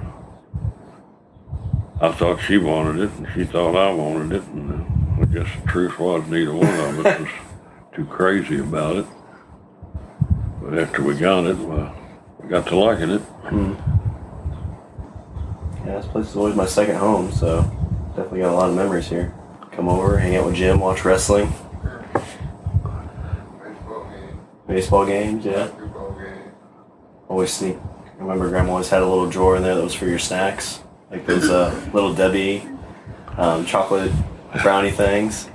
I thought she wanted it, and she thought I wanted it, and I guess the truth was neither one of us was too crazy about it. But after we got it, we got to liking it. Mm. Yeah, this place is always my second home, so definitely got a lot of memories here. Come over, hang out with Jim, watch wrestling. Baseball games, yeah. Always sneak. I remember Grandma always had a little drawer in there that was for your snacks. Like those Little Debbie chocolate brownie things.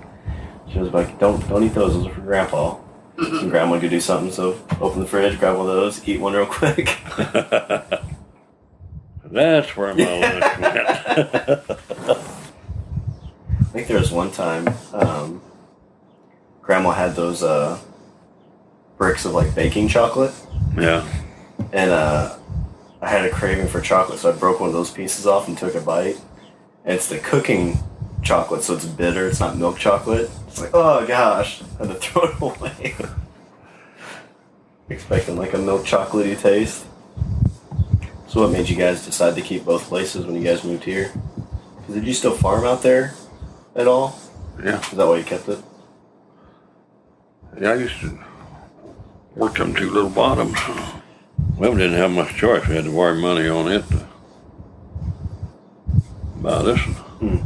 She was like, don't eat those are for Grandpa. And Grandma could do something, so open the fridge, grab one of those, eat one real quick. That's where my lunch went. I think there was one time Grandma had those bricks of like baking chocolate. Yeah. And I had a craving for chocolate, so I broke one of those pieces off and took a bite. And it's the cooking chocolate, so it's bitter. It's not milk chocolate. It's like, oh gosh, I had to throw it away. Expecting like a milk chocolatey taste. So what made you guys decide to keep both places when you guys moved here? Because did you still farm out there at all? Yeah. Is that why you kept it? Yeah, I used to work them two little bottoms. Well, we didn't have much choice. We had to wire money on it to buy this one.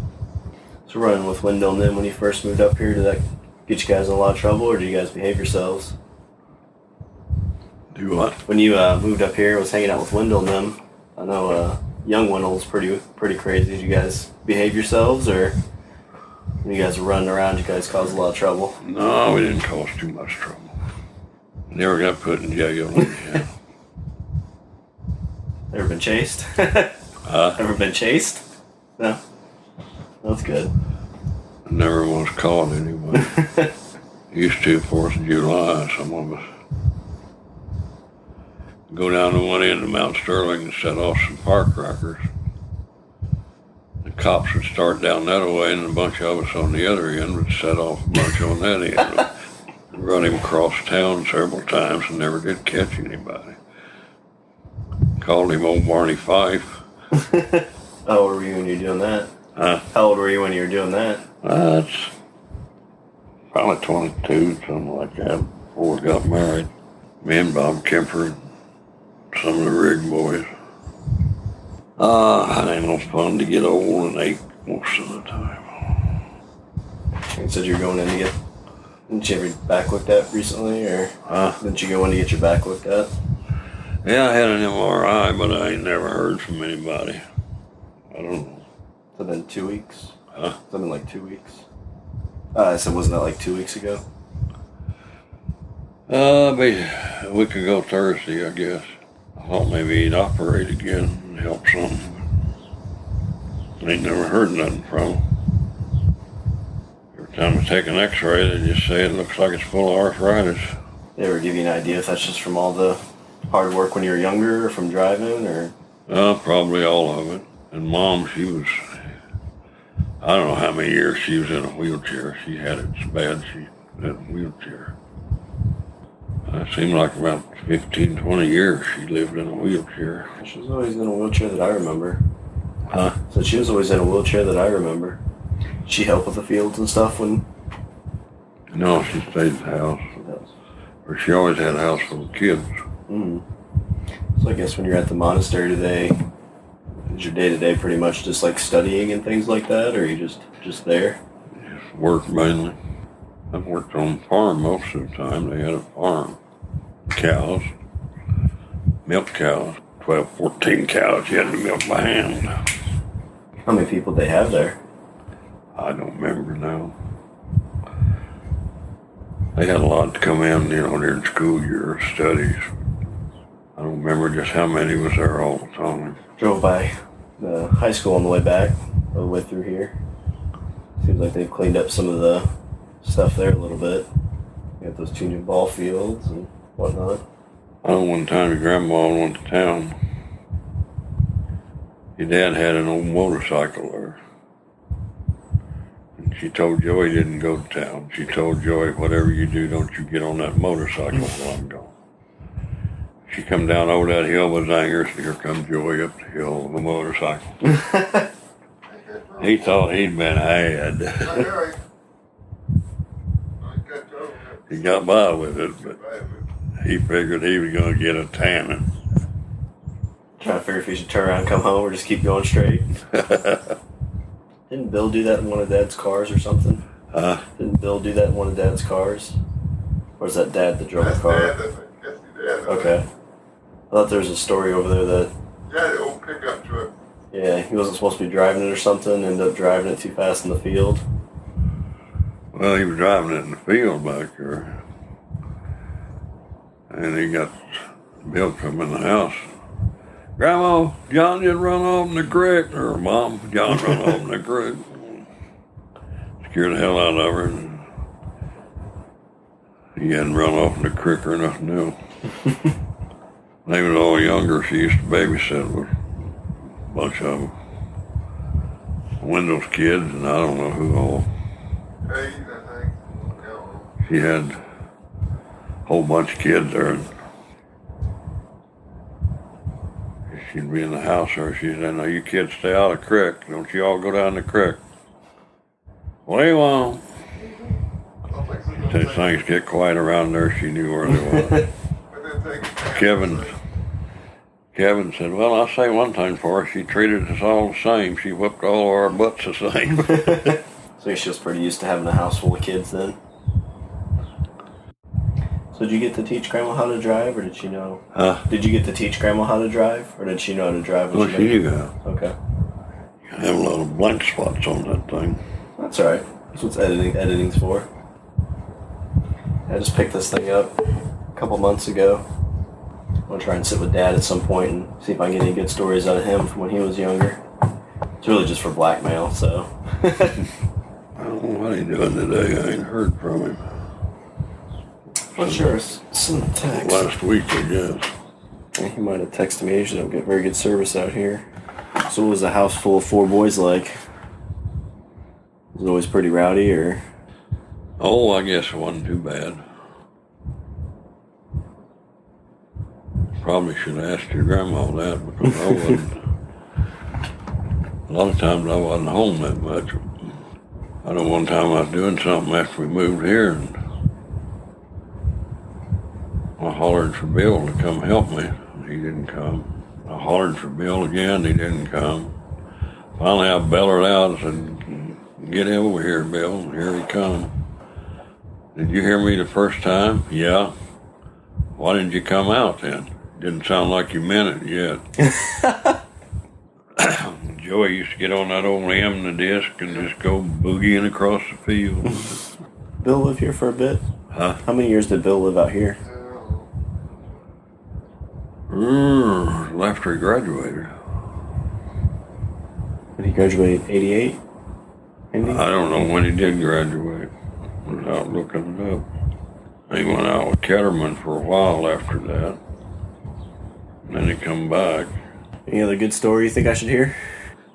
So running with Wendell and them when you first moved up here, did that get you guys in a lot of trouble, or do you guys behave yourselves? Do what? When you moved up here, was hanging out with Wendell and them. I know young Wendell's pretty crazy. Did you guys behave yourselves, or when you guys were running around, you guys caused a lot of trouble? No, we didn't cause too much trouble. Never got put in jail. Yeah. Ever been chased? Ever been chased? No. That's good. Never was caught anyway. Used to 4th of July, some of us go down to one end of Mount Sterling and set off some firecrackers. The cops would start down that way, and a bunch of us on the other end would set off a bunch on that end. Run him across town several times and never did catch anybody. Called him old Barney Fife. How old were you when you were doing that? Huh? How old were you when you were doing that? That's probably 22, something like that, before we got married. Me and Bob Kemper and some of the rig boys. It ain't no fun to get old and ache most of the time. You said you were going in to get... Didn't you have your back looked at recently, or didn't you go in to get your back looked at? Yeah, I had an MRI, but I ain't never heard from anybody. I don't know. It's been 2 weeks. Huh? It's been like 2 weeks. I said, wasn't that like 2 weeks ago? Maybe a week ago Thursday, I guess. I thought maybe he'd operate again and help some. Ain't never heard nothing from him. Every time I take an x-ray, they just say it looks like it's full of arthritis. They ever give you an idea if that's just from all the hard work when you were younger, or from driving, or? Probably all of it. And Mom, she was, I don't know how many years she was in a wheelchair. She had it so bad she was in a wheelchair. It seemed like about 15, 20 years she lived in a wheelchair. She was always in a wheelchair that I remember. Huh? So she was always in a wheelchair that I remember. Did she help with the fields and stuff when? No, she stayed at the house. Or she always had a house full of kids. So I guess when you're at the monastery today, is your day-to-day pretty much just like studying and things like that, or are you just there? Just work mainly. I've worked on the farm most of the time. They had a farm. Cows. Milk cows. 12, 14 cows you had to milk by hand. How many people they have there? I don't remember now. They had a lot to come in, during school year studies. I don't remember just how many was there all the time. Drove by the high school on the way back, all the way through here. Seems like they've cleaned up some of the stuff there a little bit. You got those 2 new ball fields and whatnot. I know one time your grandma went to town. Your dad had an old motorcycle there. And she told Joey he didn't go to town. She told Joey, whatever you do, don't you get on that motorcycle while I'm gone. She come down over that hill with Zangers, and here come Joey up the hill with a motorcycle. He thought he'd been had. He got by with it, but he figured he was going to get a tanning. Trying to figure if he should turn around and come home or just keep going straight. Didn't Bill do that in one of Dad's cars or something? Didn't Bill do that in one of Dad's cars? Or is that Dad that drove the car? Dad. Okay. I thought there was a story over there that... Yeah, the old pickup truck. Yeah, he wasn't supposed to be driving it or something, ended up driving it too fast in the field. Well, he was driving it in the field back there. And he got Bill come in the house. Grandma, John just run off in the creek. Or Mom, John run off in the creek. Scared the hell out of her. He hadn't run off in the creek or nothing else. When they was all younger, she used to babysit with a bunch of them. Wendell's kids, and I don't know who all. Hey, I think. She had a whole bunch of kids there. And she'd be in the house there. She said, "No, you kids stay out of the creek. Don't you all go down the creek." What do you want? As things get quiet around there, she knew where they were. Kevin said, "Well, I'll say one thing for her. She treated us all the same. She whipped all of our butts the same." So she was pretty used to having a house full of kids then? So did you get to teach Grandma how to drive, or did she know? Did you get to teach Grandma how to drive, or did she know how to drive? Well, she knew how. Okay. I have a lot of blank spots on that thing. That's all right. That's what editing's for. I just picked this thing up a couple months ago. I'm going to try and sit with Dad at some point and see if I can get any good stories out of him from when he was younger. It's really just for blackmail, so. I don't know what he's doing today. I ain't heard from him. Well, sure. Send a text. Last week, I guess. Yeah, he might have texted me. I usually don't get very good service out here. So what was a house full of 4 boys like? Was it always pretty rowdy, or? Oh, I guess it wasn't too bad. Probably should have asked your grandma that, because I wasn't. A lot of times I wasn't home that much. I know one time I was doing something after we moved here, and I hollered for Bill to come help me. He didn't come. I hollered for Bill again. He didn't come. Finally, I bellered out and said, "Get over here, Bill." And here he come. "Did you hear me the first time?" "Yeah." "Why didn't you come out then?" "Didn't sound like you meant it yet." Joey used to get on that old M and the disc and just go boogieing across the field. Bill lived here for a bit? Huh? How many years did Bill live out here? After he graduated. Did he graduate 88? I don't know when he did graduate. Without looking it up. He went out with Ketterman for a while after that. And then he come back. Any other good story you think I should hear?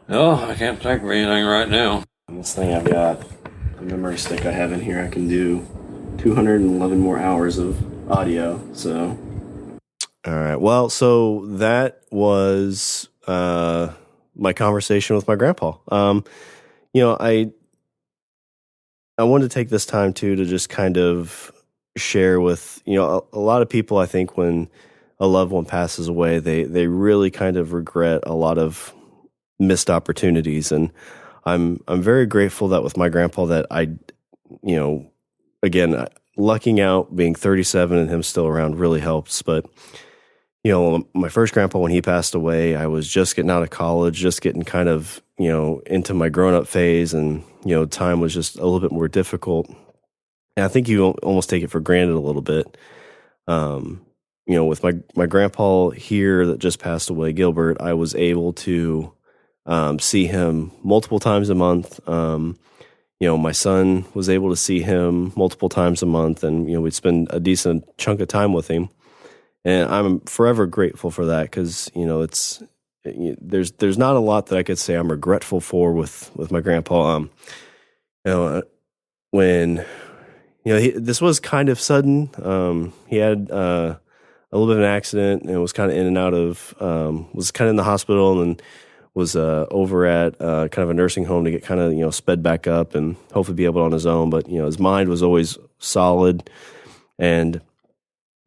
No, I can't think of anything right now. This thing I've got, the memory stick I have in here, I can do 211 more hours of audio, so. All right, well, so that was my conversation with my grandpa. You know, I wanted to take this time, too, to just kind of share with, you know, a lot of people, I think, when a loved one passes away, they really kind of regret a lot of missed opportunities. And I'm very grateful that with my grandpa that I, you know, again, lucking out being 37 and him still around really helps. But, you know, my first grandpa, when he passed away, I was just getting out of college, just getting kind of, you know, into my grown up phase. And, you know, time was just a little bit more difficult. And I think you almost take it for granted a little bit. You know, with my grandpa here that just passed away, Gilbert, I was able to see him multiple times a month. You know, my son was able to see him multiple times a month, and, you know, we'd spend a decent chunk of time with him. And I'm forever grateful for that, because, you know, there's not a lot that I could say I'm regretful for with my grandpa. You know, when, you know, this was kind of sudden. He had a little bit of an accident and was kind of in and out of, was kind of in the hospital, and then was over at kind of a nursing home to get kind of, you know, sped back up and hopefully be able on his own. But, you know, his mind was always solid. And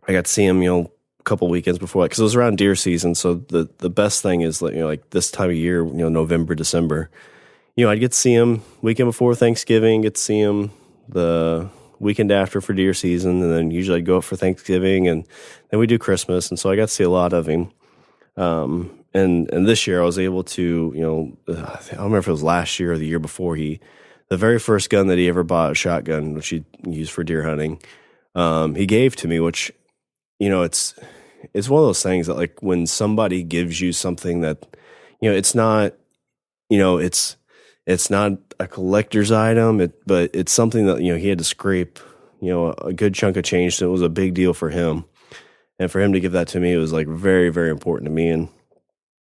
I got to see him, you know, a couple weekends before that, because it was around deer season. So the best thing is, you know, like this time of year, you know, November, December, you know, I'd get to see him weekend before Thanksgiving, get to see him the weekend after for deer season, and then usually I'd go up for Thanksgiving, and then we do Christmas. And so I got to see a lot of him. And this year I was able to, you know, I don't remember if it was last year or the year before, the very first gun that he ever bought, a shotgun, which he used for deer hunting, he gave to me, which, you know, it's one of those things that, like, when somebody gives you something that, you know, it's not, you know, it's not a collector's item, but it's something that, you know, he had to scrape, you know, a good chunk of change. So it was a big deal for him. And for him to give that to me, it was, like, very, very important to me. And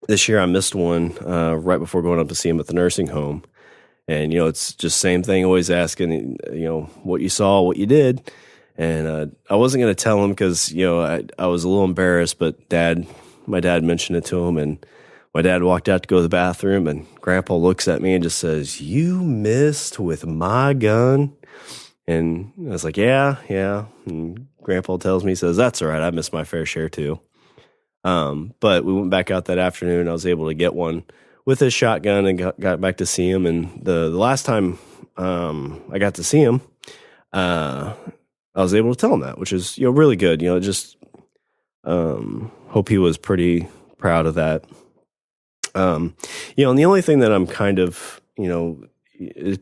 this year I missed one right before going up to see him at the nursing home. And, you know, it's just same thing, always asking, you know, what you saw, what you did. And I wasn't going to tell him because, you know, I was a little embarrassed, but my dad mentioned it to him, and my dad walked out to go to the bathroom, and Grandpa looks at me and just says, "You missed with my gun." And I was like, yeah. And Grandpa tells me, he says, "That's all right. I missed my fair share too." But we went back out that afternoon. I was able to get one with his shotgun and got back to see him. And the last time I got to see him, I I was able to tell him that, which is, really good. Just hope he was pretty proud of that. And the only thing that I'm kind of, I'm going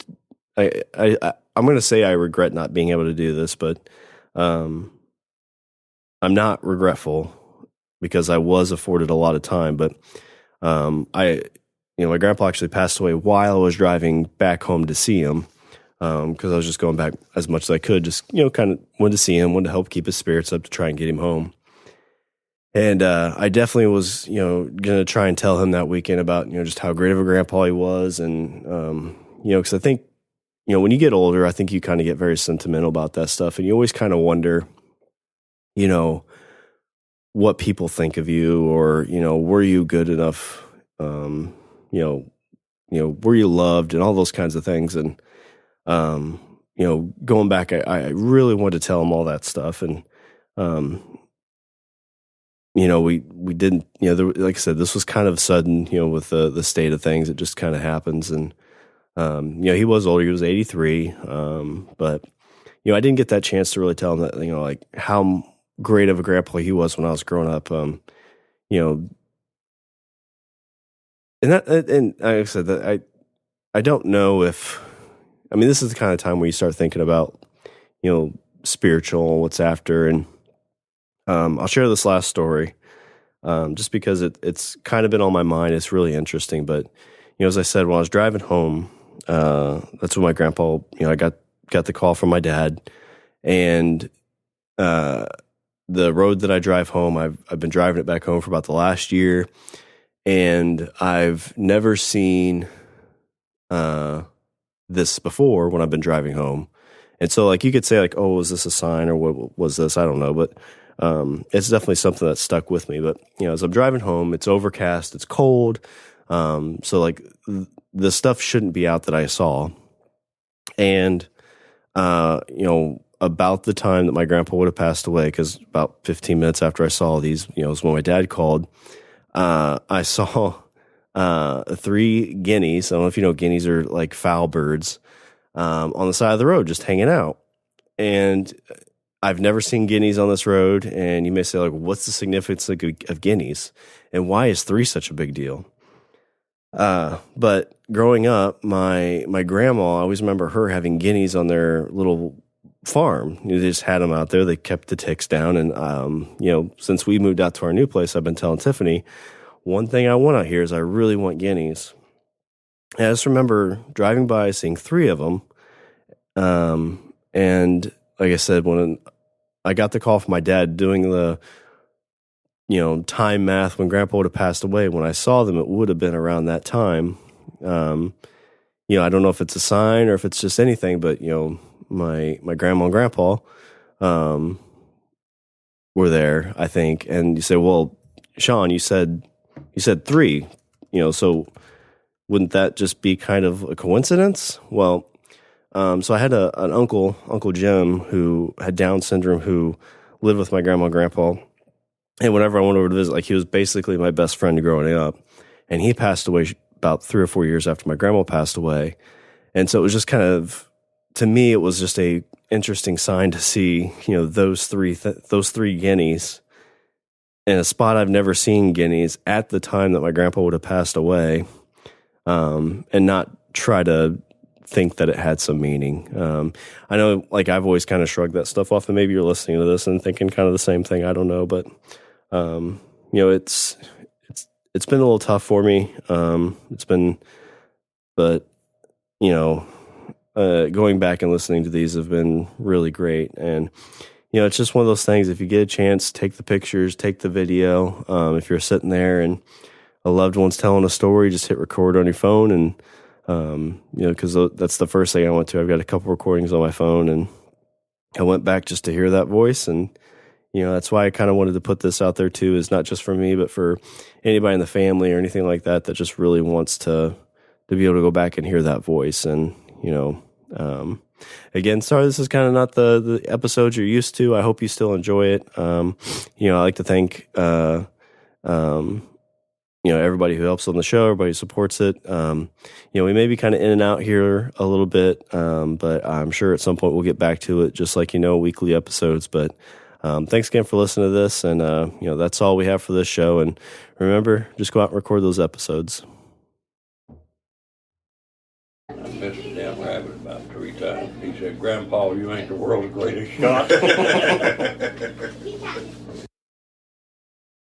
to say I regret not being able to do this, but I'm not regretful because I was afforded a lot of time. But my grandpa actually passed away while I was driving back home to see him, because I was just going back as much as I could, just, kind of wanted to see him, wanted to help keep his spirits up to try and get him home. And I definitely was, going to try and tell him that weekend about, just how great of a grandpa he was. And, because I think, when you get older, I think you kind of get very sentimental about that stuff. And you always kind of wonder, what people think of you, or, were you good enough? Were you loved, and all those kinds of things. And, going back, I really wanted to tell him all that stuff. And, we didn't, like I said, this was kind of sudden, with the state of things. It just kind of happens. And, he was older, he was 83. But, I didn't get that chance to really tell him that, like how great of a grandpa he was when I was growing up. And like I said, that I don't know if, this is the kind of time where you start thinking about, spiritual, what's after. And, I'll share this last story, just because it's kind of been on my mind. It's really interesting. But, as I said, when I was driving home, that's when my grandpa, I got the call from my dad. And the road that I drive home, I've been driving it back home for about the last year. And I've never seen this before when I've been driving home. And so, like, you could say, like, oh, was this a sign, or what was this? I don't know. But it's definitely something that stuck with me. But, as I'm driving home, it's overcast, it's cold. So, like, the stuff shouldn't be out that I saw. And, about the time that my grandpa would have passed away, because about 15 minutes after I saw these, was when my dad called, I saw 3 guineas. I don't know if you know, guineas are like fowl birds, on the side of the road, just hanging out. And I've never seen guineas on this road. And you may say, like, what's the significance of guineas, and why is 3 such a big deal? But growing up, my grandma, I always remember her having guineas on their little farm. They just had them out there. They kept the ticks down. And, since we moved out to our new place, I've been telling Tiffany, one thing I want out here is I really want guineas. And I just remember driving by, seeing 3 of them. And like I said, when I got the call from my dad doing the, time math when grandpa would have passed away, when I saw them, it would have been around that time. I don't know if it's a sign or if it's just anything, but, my grandma and grandpa, were there, I think. And you say, well, Sean, you said 3, so wouldn't that just be kind of a coincidence? Well, so I had an uncle, Uncle Jim, who had Down syndrome, who lived with my grandma and grandpa. And whenever I went over to visit, like, he was basically my best friend growing up. And he passed away about 3 or 4 years after my grandma passed away. And so it was just kind of, to me, it was just a interesting sign to see, those three guineas in a spot I've never seen guineas at the time that my grandpa would have passed away, and not try to think that it had some meaning. I know, like, I've always kind of shrugged that stuff off, and maybe you're listening to this and thinking kind of the same thing. I don't know, but it's been a little tough for me. Going back and listening to these have been really great. And, it's just one of those things. If you get a chance, take the pictures, take the video. If you're sitting there and a loved one's telling a story, just hit record on your phone. And, because that's the first thing I went to. I've got a couple recordings on my phone, and I went back just to hear that voice. And, that's why I kind of wanted to put this out there too, is not just for me, but for anybody in the family or anything like that just really wants to be able to go back and hear that voice. And, again, sorry, this is kind of not the episodes you're used to. I hope you still enjoy it. I like to thank, everybody who helps on the show, everybody who supports it. We may be kind of in and out here a little bit, but I'm sure at some point we'll get back to it, just like, weekly episodes. But thanks again for listening to this. And, that's all we have for this show. And remember, just go out and record those episodes. I missed a damn rabbit about 3 times. He said, Grandpa, you ain't the world's greatest shot.